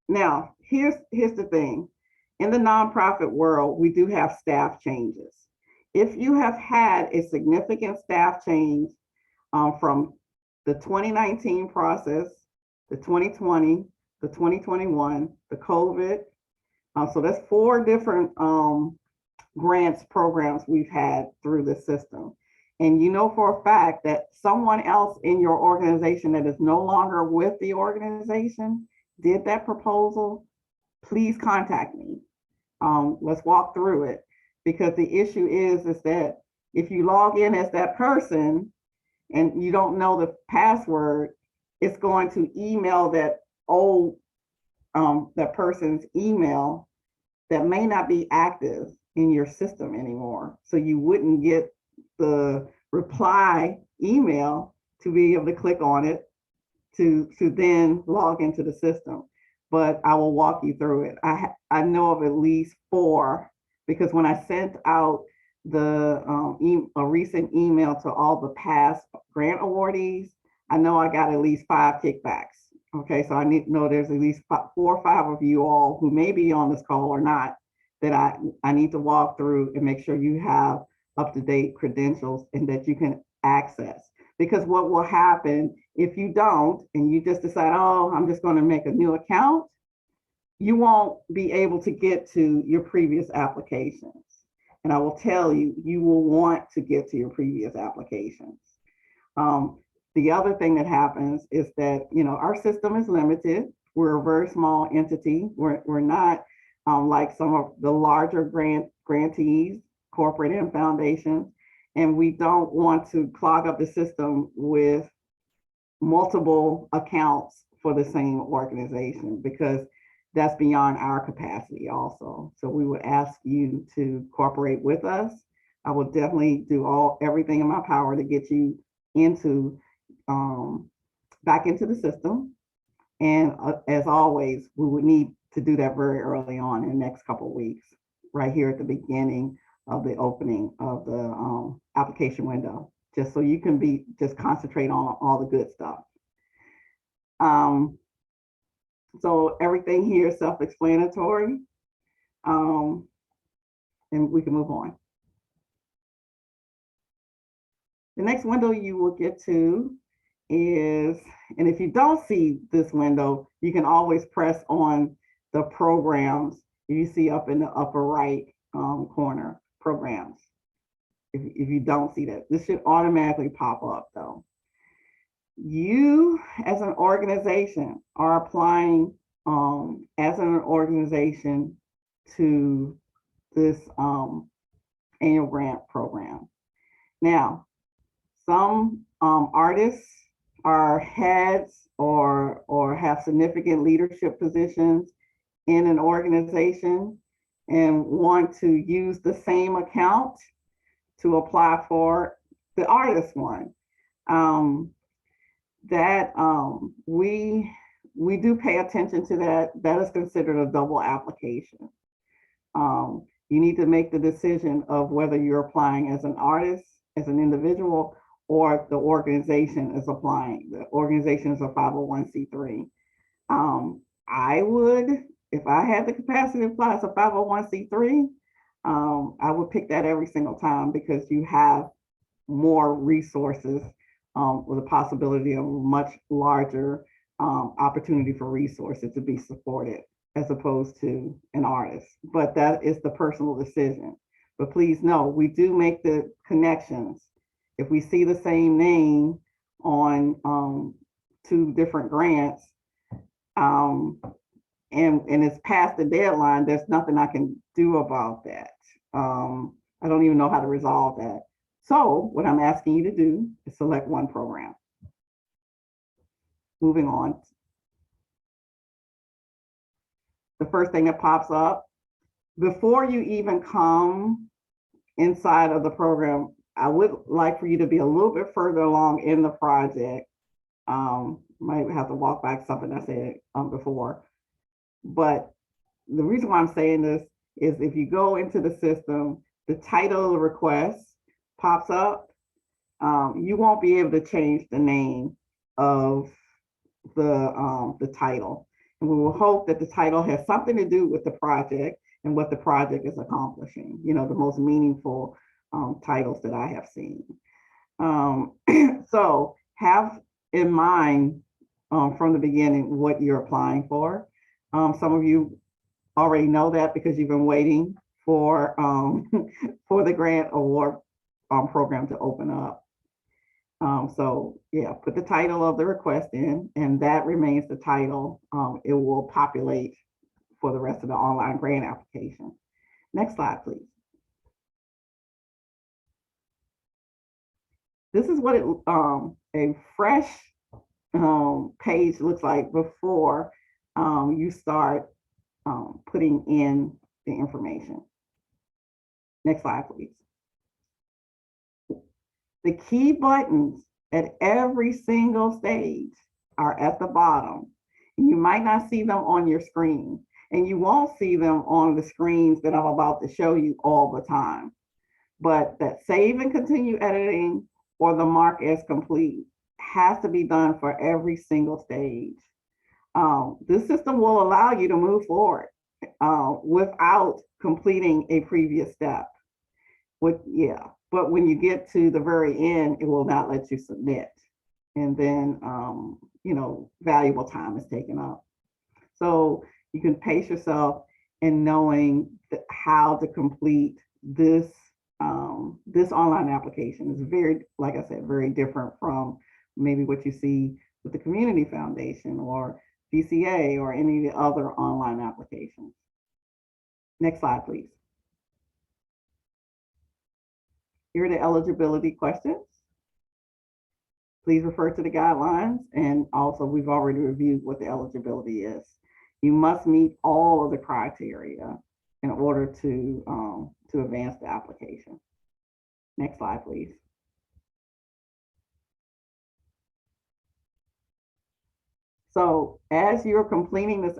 Now, here's the thing. In the nonprofit world, we do have staff changes. If you have had a significant staff change from the 2019 process, the 2020, the 2021, the COVID, so that's 4 different grants programs we've had through the system. and you know for a fact that someone else in your organization that is no longer with the organization did that proposal, please contact me. Let's walk through it, because the issue is that if you log in as that person and you don't know the password, it's going to email that old that person's email that may not be active in your system anymore. So you wouldn't get the reply email to be able to click on it to then log into the system. But I will walk you through it. I know of at least 4, because when I sent out a recent email to all the past grant awardees, I know I got at least 5 kickbacks. Okay, so I need to know there's at least 4 or 5 of you all who may be on this call or not, that I need to walk through and make sure you have up-to-date credentials and that you can access. Because what will happen if you don't, and you just decide, oh, I'm just going to make a new account, you won't be able to get to your previous applications. And I will tell you, you will want to get to your previous applications. The other thing that happens is that, our system is limited. We're a very small entity. We're not like some of the larger grantees, corporate and foundations. And we don't want to clog up the system with multiple accounts for the same organization, because that's beyond our capacity also. So we would ask you to cooperate with us. I will definitely do everything in my power to get you back into the system. And as always, we would need to do that very early on in the next couple of weeks, right here at the beginning of the opening of the application window, just so you can just concentrate on all the good stuff. So everything here is self-explanatory, and we can move on. The next window you will get to is, and if you don't see this window, you can always press on the programs you see up in the upper right corner, programs. If you don't see that, this should automatically pop up though. You as an organization are applying as an organization to this annual grant program. Now, some artists are heads or have significant leadership positions in an organization and want to use the same account to apply for the artist one. We do pay attention to that. That is considered a double application. You need to make the decision of whether you're applying as an artist, as an individual, or the organization is applying. The organization is a 501c3. I would, if I had the capacity to apply as a 501c3, I would pick that every single time, because you have more resources with the possibility of a much larger opportunity for resources to be supported as opposed to an artist. But that is the personal decision. But please know, we do make the connections. If we see the same name on 2 different grants, and it's past the deadline, there's nothing I can do about that. I don't even know how to resolve that. So what I'm asking you to do is select one program. Moving on. The first thing that pops up, before you even come inside of the program, I would like for you to be a little bit further along in the project. Might have to walk back something I said before. But the reason why I'm saying this is if you go into the system, the title of the request pops up. You won't be able to change the name of the title. And we will hope that the title has something to do with the project and what the project is accomplishing, the most meaningful titles that I have seen. So have in mind from the beginning what you're applying for. Some of you already know that because you've been waiting for for the grant award program to open up. So yeah, put the title of the request in, and that remains the title. It will populate for the rest of the online grant application. Next slide, please. This is what a fresh page looks like before you start putting in the information. Next slide, please. The key buttons at every single stage are at the bottom. You might not see them on your screen, and you won't see them on the screens that I'm about to show you all the time. But that save and continue editing or the mark as complete has to be done for every single stage. This system will allow you to move forward without completing a previous step. But when you get to the very end, it will not let you submit. And then, valuable time is taken up. So you can pace yourself in knowing how to complete this this online application. Is very, like I said, very different from maybe what you see with the Community Foundation or DCA or any of the other online applications. Next slide, please. Here are the eligibility questions. Please refer to the guidelines, and also we've already reviewed what the eligibility is. You must meet all of the criteria in order to advance the application. Next slide, please. So as you're completing this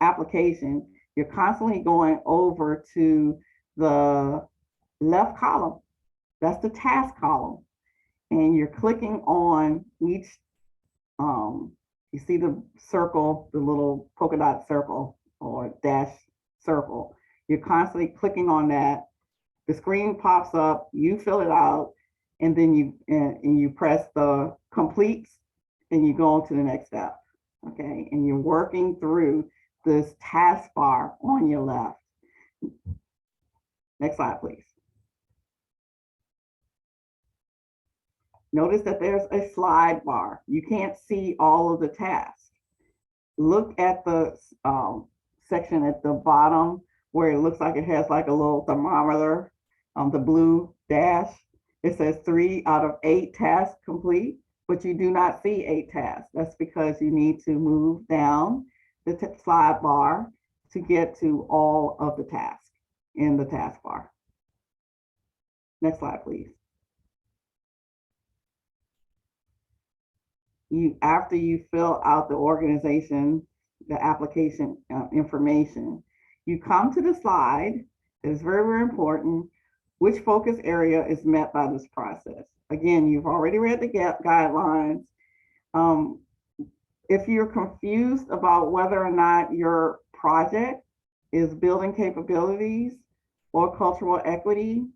application, you're constantly going over to the left column. That's the task column. And you're clicking on each, you see the circle, the little polka dot circle or dash circle. You're constantly clicking on that. The screen pops up, you fill it out, and then you press the complete, and you go on to the next step. Okay, and you're working through this taskbar on your left. Next slide, please. Notice that there's a slide bar. You can't see all of the tasks. Look at the section at the bottom where it looks like it has like a little thermometer, the blue dash. It says 3 out of 8 tasks complete, but you do not see 8 tasks. That's because you need to move down the slide bar to get to all of the tasks in the taskbar. Next slide, please. After you fill out the organization, the application information, you come to the slide. It's very, very important. Which focus area is met by this process? Again, you've already read the guidelines. If you're confused about whether or not your project is building capabilities or cultural equity,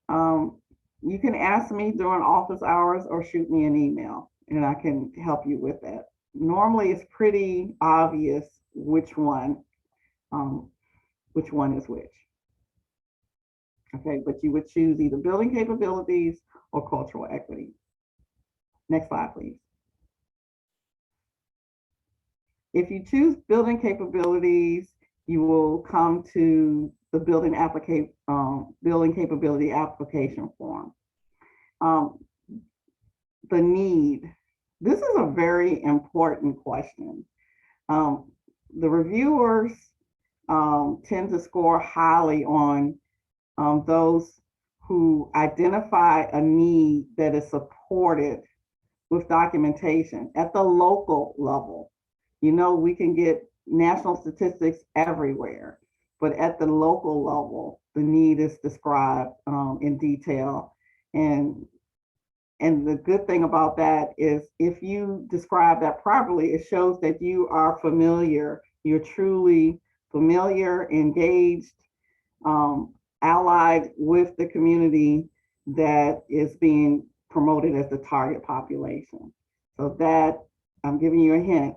you can ask me during office hours or shoot me an email, and I can help you with that. Normally, it's pretty obvious which one is which. Okay, but you would choose either building capabilities or cultural equity. Next slide, please. If you choose building capabilities, you will come to the building capability application form. The need. This is a very important question. The reviewers tend to score highly on those who identify a need that is supported with documentation at the local level. You know, we can get national statistics everywhere, but at the local level, the need is described in detail. And the good thing about that is if you describe that properly, it shows that you are familiar, you're truly familiar, engaged, allied with the community that is being promoted as the target population. So that, I'm giving you a hint,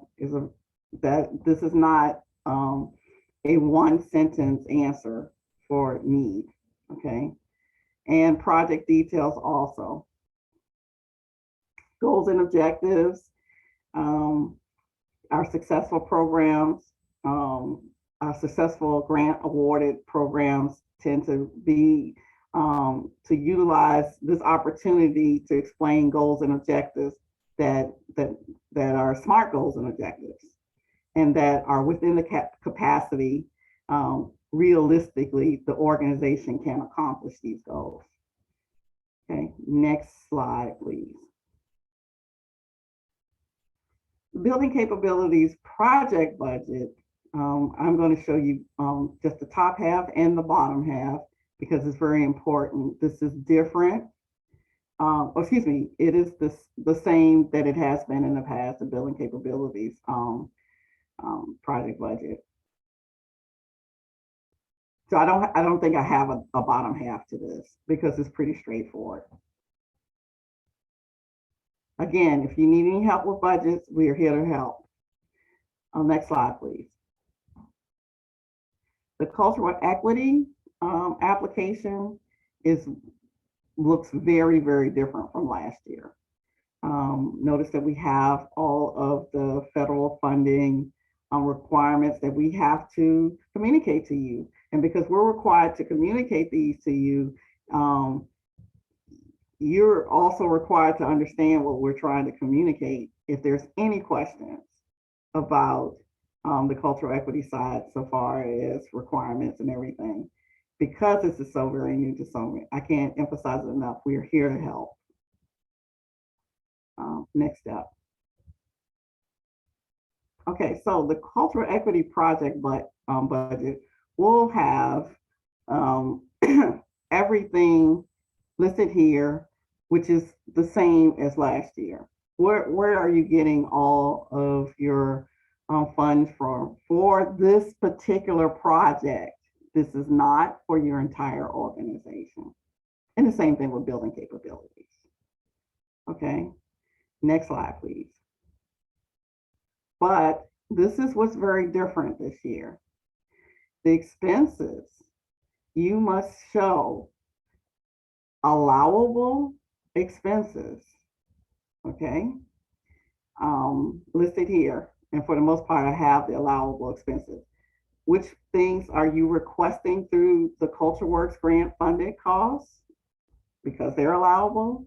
that this is not a one sentence answer for need, okay? and project details also. Goals and objectives, our successful programs, our successful grant awarded programs tend to be to utilize this opportunity to explain goals and objectives that are SMART goals and objectives, and that are within the capacity realistically the organization can accomplish these goals. Okay, next slide, please. Building capabilities project budget. I'm going to show you just the top half and the bottom half because it's very important. This is different. Excuse me, it is the same that it has been in the past, the building capabilities project budget. So I don't think I have a bottom half to this because it's pretty straightforward. Again, if you need any help with budgets, we are here to help. Next slide, please. The cultural equity application looks very, very different from last year. Notice that we have all of the federal funding requirements that we have to communicate to you. And because we're required to communicate these to you, you're also required to understand what we're trying to communicate if there's any questions about the cultural equity side so far as requirements and everything. Because this is so very new to some, I can't emphasize it enough. We are here to help. Next step. Okay, so the cultural equity project budget will have everything listed here, which is the same as last year. Where are you getting all of your funds from for this particular project? This is not for your entire organization. And the same thing with building capabilities. Okay, next slide, please. But this is what's very different this year. The expenses, you must show allowable expenses, okay, listed here. And for the most part, I have the allowable expenses. Which things are you requesting through the CultureWorks grant funded costs? Because they're allowable.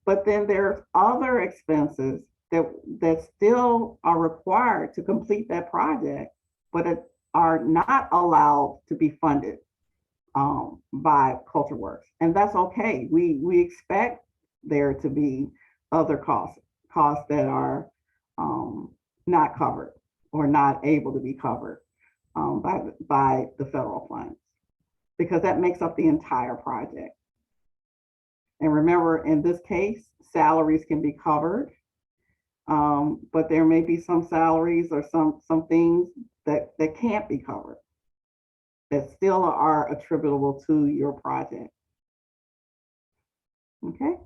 But then there's other expenses that still are required to complete that project, but are not allowed to be funded by CultureWorks. And that's okay. We expect there to be other costs that are not covered or not able to be covered by the federal funds, because that makes up the entire project. And remember, in this case, salaries can be covered, but there may be some salaries or some things that can't be covered, that still are attributable to your project. Okay.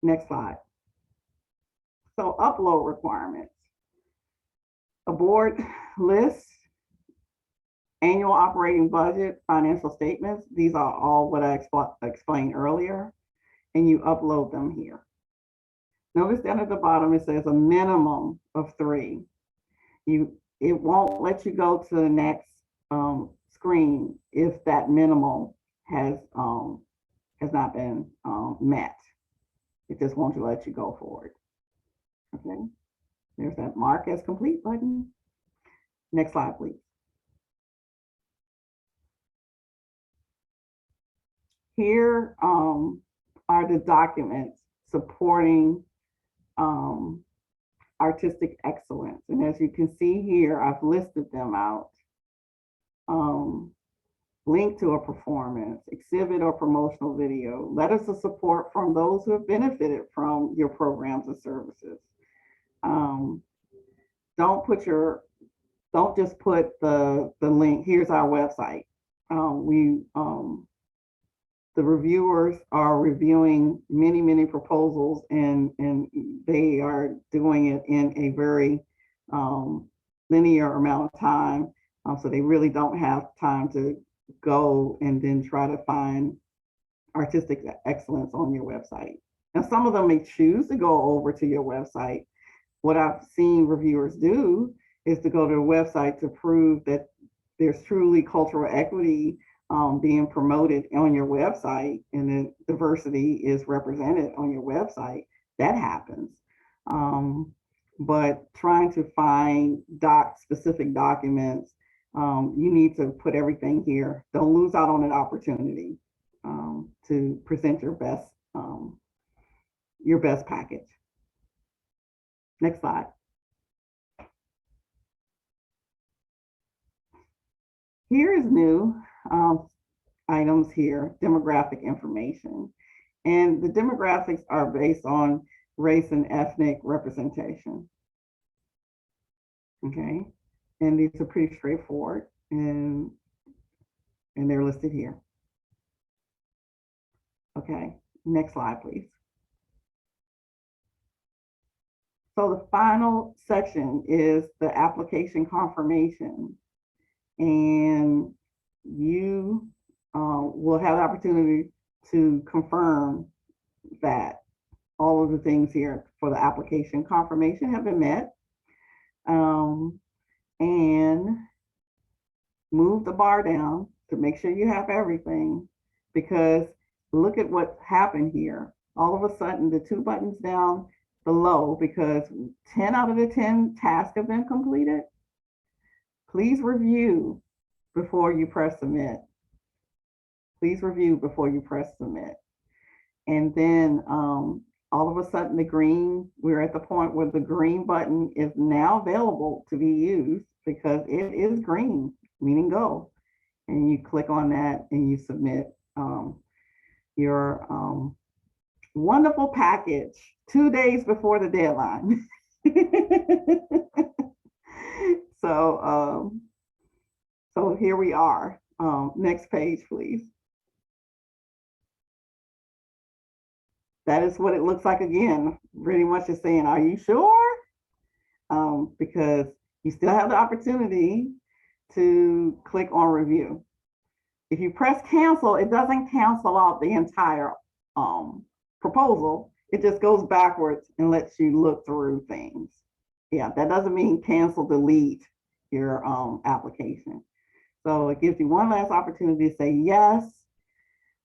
Next slide. So upload requirements. A board list, annual operating budget, financial statements. These are all what I explained earlier, and you upload them here. Notice down at the bottom, it says a minimum of 3. It won't let you go to the next screen if that minimum has not been met. It just won't let you go forward. Okay, there's that mark as complete button. Next slide, please. Here are the documents supporting artistic excellence. And as you can see here, I've listed them out. Link to a performance, exhibit or promotional video, letters of support from those who have benefited from your programs and services. Don't just put the link, here's our website. The reviewers are reviewing many proposals, and they are doing it in a very linear amount of time. So they really don't have time to go and then try to find artistic excellence on your website. And some of them may choose to go over to your website. What I've seen reviewers do is to go to the website to prove that there's truly cultural equity being promoted on your website and that diversity is represented on your website. That happens. But trying to find specific documents, you need to put everything here. Don't lose out on an opportunity to present your best package. Next slide. Here is new items here, demographic information. And the demographics are based on race and ethnic representation. Okay, and these are pretty straightforward and they're listed here. Okay, next slide, please. So the final section is the application confirmation. And you will have the opportunity to confirm that all of the things here for the application confirmation have been met. And move the bar down to make sure you have everything, because look at what happened here. All of a sudden, the 2 buttons down below, because 10 out of the 10 tasks have been completed. Please review before you press submit. Please review before you press submit. And then all of a sudden we're at the point where the green button is now available to be used because it is green, meaning go. And you click on that and you submit your wonderful package 2 days before the deadline. So here we are. Next page, please. That is what it looks like again. Pretty much just saying, are you sure? Because you still have the opportunity to click on review. If you press cancel, it doesn't cancel out the entire proposal. It just goes backwards and lets you look through things. Yeah, that doesn't mean cancel, delete your application. So it gives you one last opportunity to say, yes,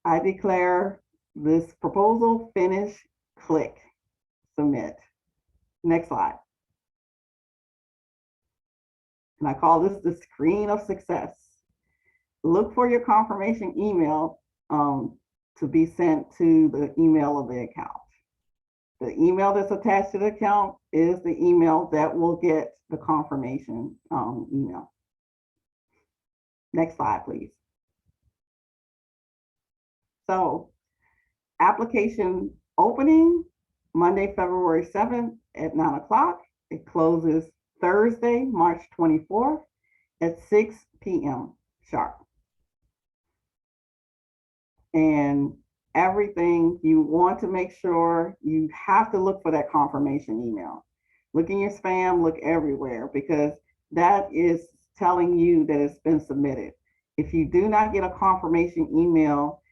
I declare this proposal finished, click, submit. Next slide. And I call this the screen of success. Look for your confirmation email to be sent to the email of the account. The email that's attached to the account is the email that will get the confirmation email. Next slide, please. So, application opening Monday, February 7th at 9 o'clock. It closes Thursday, March 24th at 6 p.m. sharp. And everything you want to make sure you have to look for that confirmation email. Look in your spam, look everywhere, because that is telling you that it's been submitted. If you do not get a confirmation email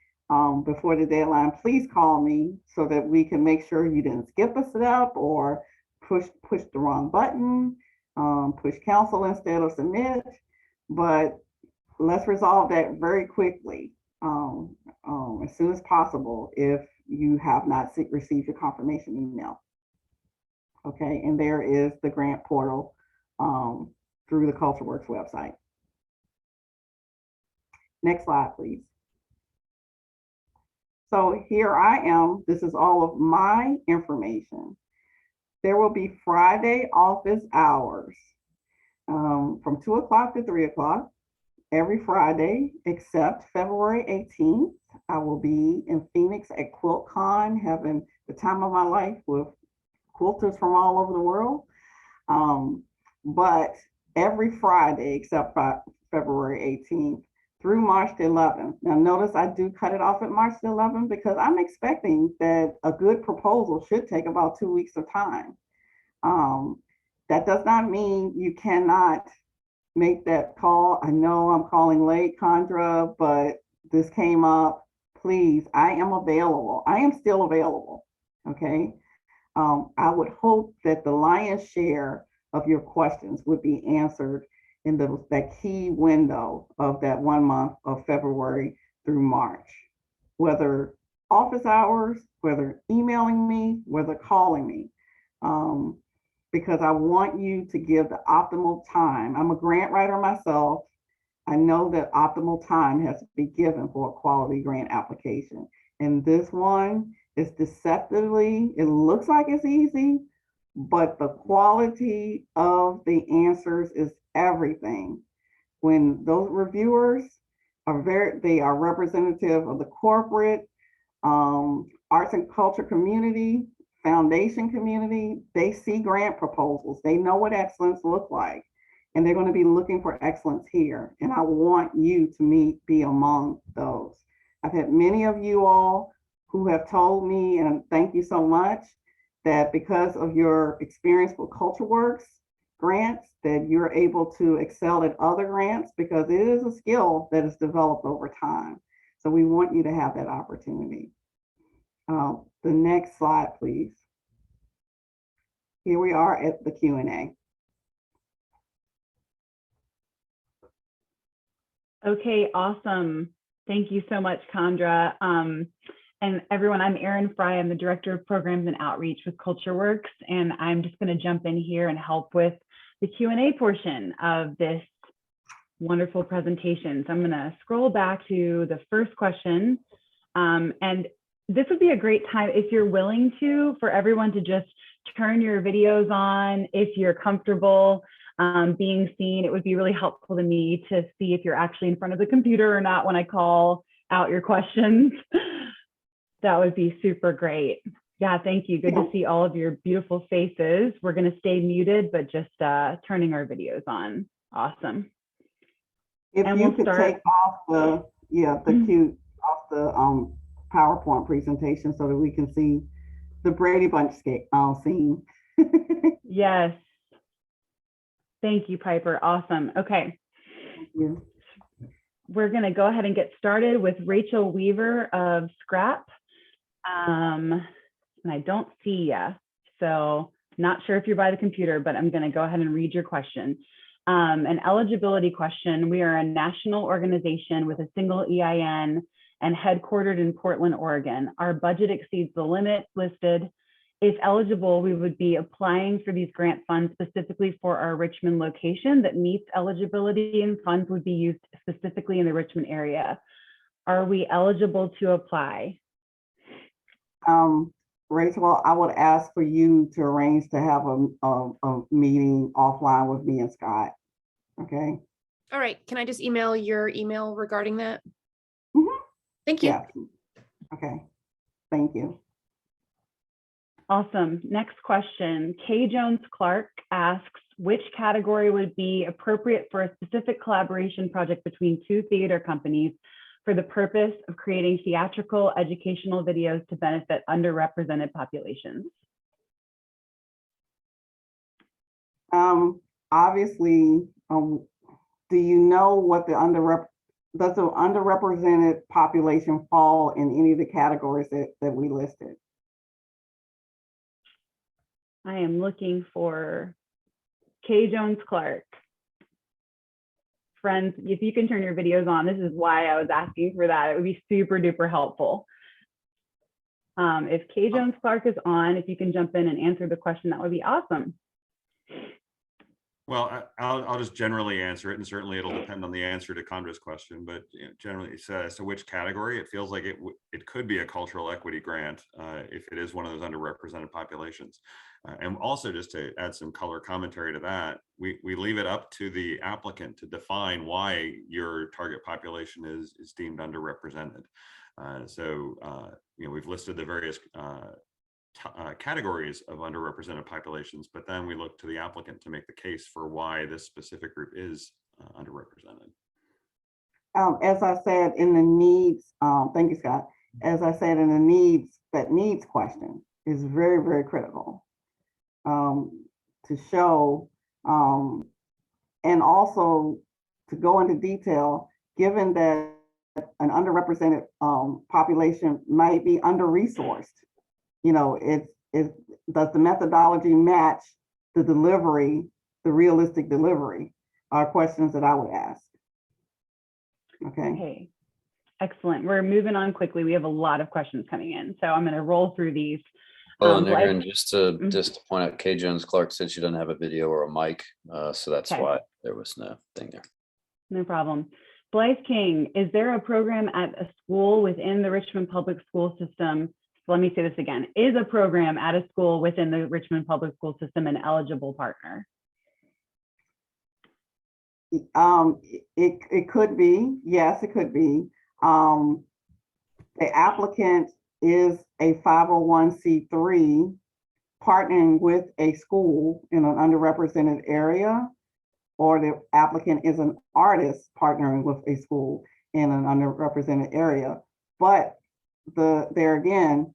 before the deadline, please call me so that we can make sure you didn't skip a step or push the wrong button, push cancel instead of submit. But let's resolve that very quickly, as soon as possible if you have not received your confirmation email. Okay, and there is the grant portal through the CultureWorks website. Next slide, please. So here I am. This is all of my information. There will be Friday office hours from 2 o'clock to 3 o'clock every Friday, except February 18th. I will be in Phoenix at QuiltCon, having the time of my life with quilters from all over the world. But every Friday, except February 18th, through March the 11th. Now notice I do cut it off at March the 11th because I'm expecting that a good proposal should take about 2 weeks of time. That does not mean you cannot make that call. I know I'm calling late, Condra, but this came up. Please, I am available. I am still available. Okay. I would hope that the lion's share of your questions would be answered in that key window of that 1 month of February through March, whether office hours, whether emailing me, whether calling me, because I want you to give the optimal time. I'm a grant writer myself. I know that optimal time has to be given for a quality grant application. And this one is deceptively, it looks like it's easy, but the quality of the answers is everything. When those reviewers they are representative of the corporate, arts and culture community, foundation community. They see grant proposals. They know what excellence looks like, and they're going to be looking for excellence here. And I want you to be among those. I've had many of you all who have told me, and thank you so much, that because of your experience with CultureWorks grants, that you're able to excel at other grants because it is a skill that is developed over time. So we want you to have that opportunity. The next slide, please. Here we are at the Q&A. Okay, awesome. Thank you so much, Condra. And everyone, I'm Erin Fry. I'm the Director of Programs and Outreach with CultureWorks, and I'm just going to jump in here and help with the Q&A portion of this wonderful presentation. So I'm going to scroll back to the first question. And this would be a great time, if you're willing to, for everyone to just turn your videos on if you're comfortable being seen. It would be really helpful to me to see if you're actually in front of the computer or not when I call out your questions. That would be super great. Yeah, thank you. Good to see all of your beautiful faces. We're going to stay muted, but just turning our videos on. Awesome. If and you could take off the off the PowerPoint presentation so that we can see the Brady Bunch scene. Yes. Thank you, Piper. Awesome. Okay. Thank you. We're going to go ahead and get started with Rachel Weaver of Scrap. And I don't see you, so not sure if you're by the computer, but I'm going to go ahead and read your question. An eligibility question. We are a national organization with a single EIN and headquartered in Portland, Oregon. Our budget exceeds the limit listed. If eligible, we would be applying for these grant funds specifically for our Richmond location that meets eligibility, and funds would be used specifically in the Richmond area. Are we eligible to apply? Rachel, I would ask for you to arrange to have a meeting offline with me and Scott. Okay. All right. Can I just email your email regarding that? Mm-hmm. Thank you. Yeah. Okay. Thank you. Awesome. Next question. Kay Jones Clark asks, which category would be appropriate for a specific collaboration project between two theater companies for the purpose of creating theatrical educational videos to benefit underrepresented populations? Obviously, do you know what does the underrepresented population fall in any of the categories that we listed? I am looking for Kay Jones Clark. Friends, if you can turn your videos on, this is why I was asking for that. It would be super duper helpful. If Kay Jones Clark is on, if you can jump in and answer the question, that would be awesome. Well, I'll just generally answer it, and certainly it'll depend on the answer to Condra's question. But generally, so which category? It feels like it could be a cultural equity grant if it is one of those underrepresented populations. And also, just to add some color commentary to that, we leave it up to the applicant to define why your target population is deemed underrepresented. We've listed the various categories of underrepresented populations, but then we look to the applicant to make the case for why this specific group is underrepresented. As I said in the needs, thank you, Scott. As I said in the needs, that needs question is very, very critical to show and also to go into detail, given that an underrepresented population might be under-resourced, you know, does the methodology match the delivery, the realistic delivery, are questions that I would ask. Okay, excellent. We're moving on quickly. We have a lot of questions coming in, so I'm going to roll through these. Oh, and Aaron, just to point out, Kay Jones Clark said she doesn't have a video or a mic, so that's why there was no thing there. No problem. Blythe King, is there a program at a school within the Richmond Public School System? Let me say this again. Is a program at a school within the Richmond Public School System an eligible partner? It could be, yes, it could be. The applicant is a 501c3 partnering with a school in an underrepresented area, or the applicant is an artist partnering with a school in an underrepresented area. But there again,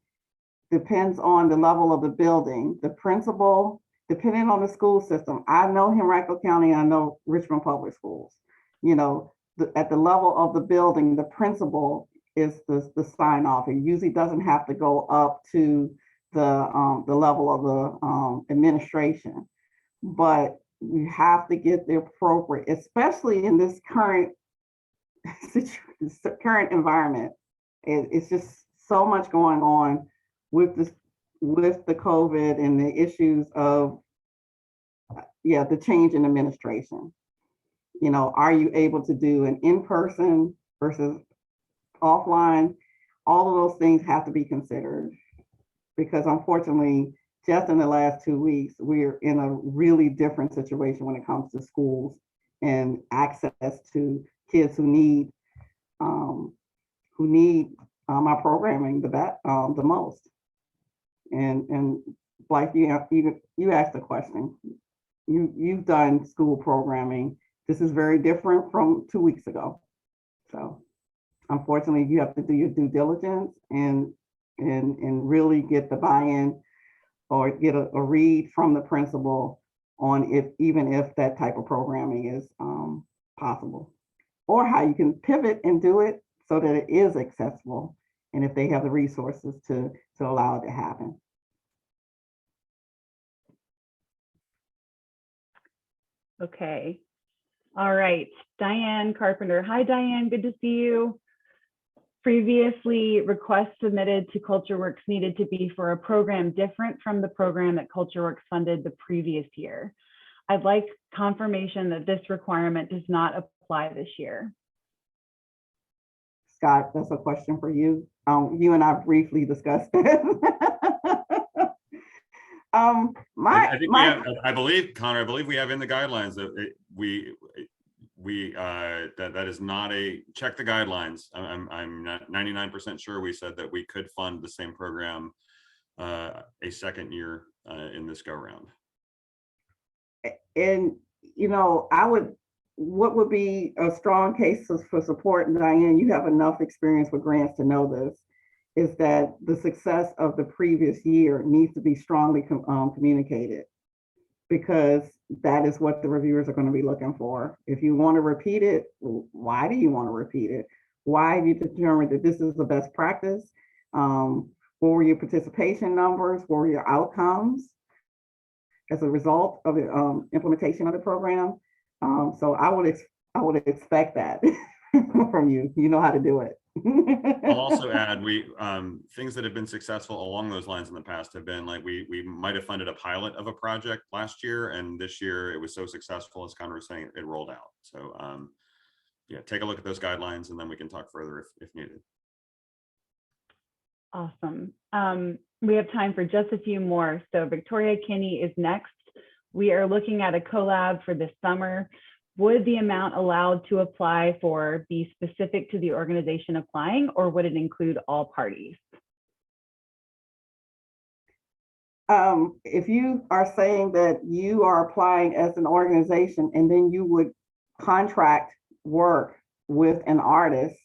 depends on the level of the building, the principal, depending on the school system. I know Henrico County, I know Richmond Public Schools. You know, at the level of the building, the principal is the sign off. It usually doesn't have to go up to the level of the administration, but you have to get the appropriate, especially in this current current environment. It's just so much going on with this, with the COVID and the issues of the change in administration. You know, are you able to do an in-person versus offline? All of those things have to be considered, because unfortunately, just in the last 2 weeks, we're in a really different situation when it comes to schools and access to kids who need our programming the most. And like you asked the question, you've done school programming. This is very different from 2 weeks ago. So unfortunately, you have to do your due diligence and really get the buy-in or get a read from the principal on even if that type of programming is possible, or how you can pivot and do it so that it is accessible, and if they have the resources to allow it to happen. Okay. All right. Diane Carpenter. Hi, Diane. Good to see you. Previously, requests submitted to CultureWorks needed to be for a program different from the program that CultureWorks funded the previous year. I'd like confirmation that this requirement does not apply this year. Scott, that's a question for you. You and I briefly discussed it. I believe, Connor, I believe we have in the guidelines that that is not a check the guidelines. I'm not 99% sure we said that we could fund the same program a second year in this go round. And you know, what would be a strong case for support, and Diane, you have enough experience with grants to know this, is that the success of the previous year needs to be strongly communicated, because that is what the reviewers are going to be looking for. If you want to repeat it, why do you want to repeat it? Why have you determined that this is the best practice? What were your participation numbers? What were your outcomes as a result of the implementation of the program? So I would expect that from you. You know how to do it. I'll also add, things that have been successful along those lines in the past have been like we might have funded a pilot of a project last year, and this year it was so successful, as Connor was saying, it rolled out. So yeah, take a look at those guidelines, and then we can talk further if needed. Awesome. We have time for just a few more. So Victoria Kinney is next. We are looking at a collab for this summer. Would the amount allowed to apply for be specific to the organization applying, or would it include all parties? If you are saying that you are applying as an organization and then you would contract work with an artist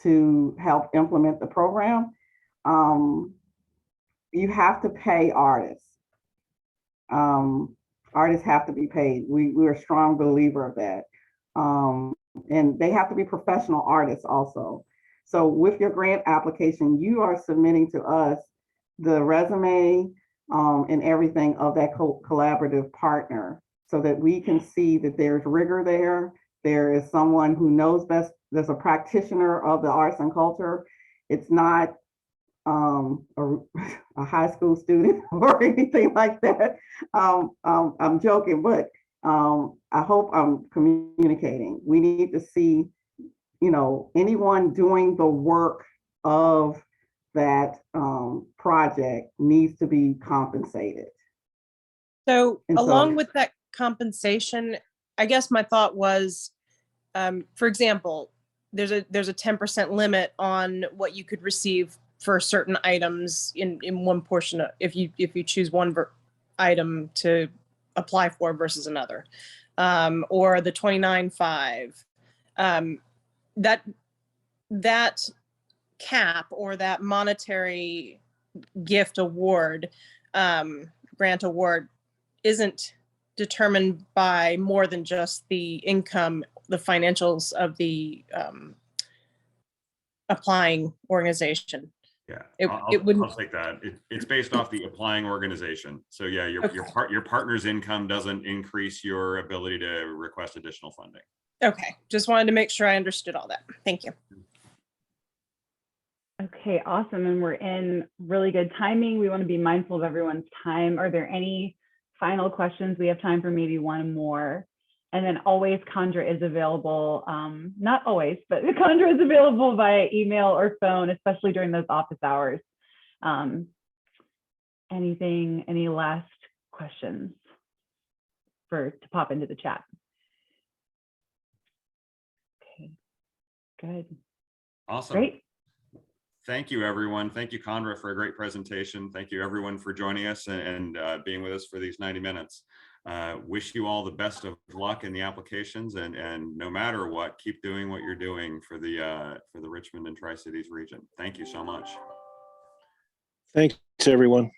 to help implement the program, you have to pay artists. artists have to be paid. We're a strong believer of that. And they have to be professional artists also. So with your grant application, you are submitting to us the resume and everything of that collaborative partner so that we can see that there's rigor there. There is someone who knows best. There's a practitioner of the arts and culture. It's not a high school student or anything like that. I'm joking, but I hope I'm communicating. We need to see, anyone doing the work of that project needs to be compensated. So And along so- with that compensation, I guess my thought was, for example, there's a 10% limit on what you could receive for certain items in one portion of, if you choose one item to apply for versus another, or the 29.5. That cap or that monetary gift award, grant award, isn't determined by more than just the income, the financials of the applying organization. Yeah, It I'll take that. It's based off the applying organization. So yeah, your partner's income doesn't increase your ability to request additional funding. Okay, just wanted to make sure I understood all that. Thank you. Okay, awesome. And we're in really good timing. We want to be mindful of everyone's time. Are there any final questions? We have time for maybe one more. And then always Chandra is available, not always, but Chandra is available via email or phone, especially during those office hours. Any last questions to pop into the chat? Okay, good. Awesome. Great. Thank you, everyone. Thank you, Chandra, for a great presentation. Thank you, everyone, for joining us and being with us for these 90 minutes. Wish you all the best of luck in the applications, and no matter what, keep doing what you're doing for the Richmond and Tri-Cities region. Thank you so much. Thanks, everyone.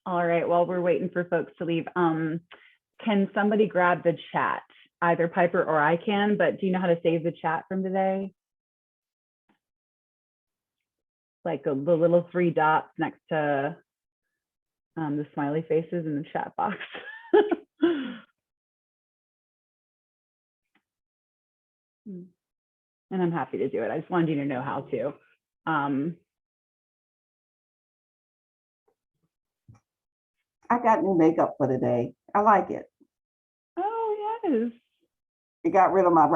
All right, while we're waiting for folks to leave, can somebody grab the chat? Either Piper or I can, but do you know how to save the chat from today? Like the little 3 dots next to the smiley faces in the chat box. And I'm happy to do it. I just wanted you to know how to. I got new makeup for today. I like it. Oh, yes. It got rid of my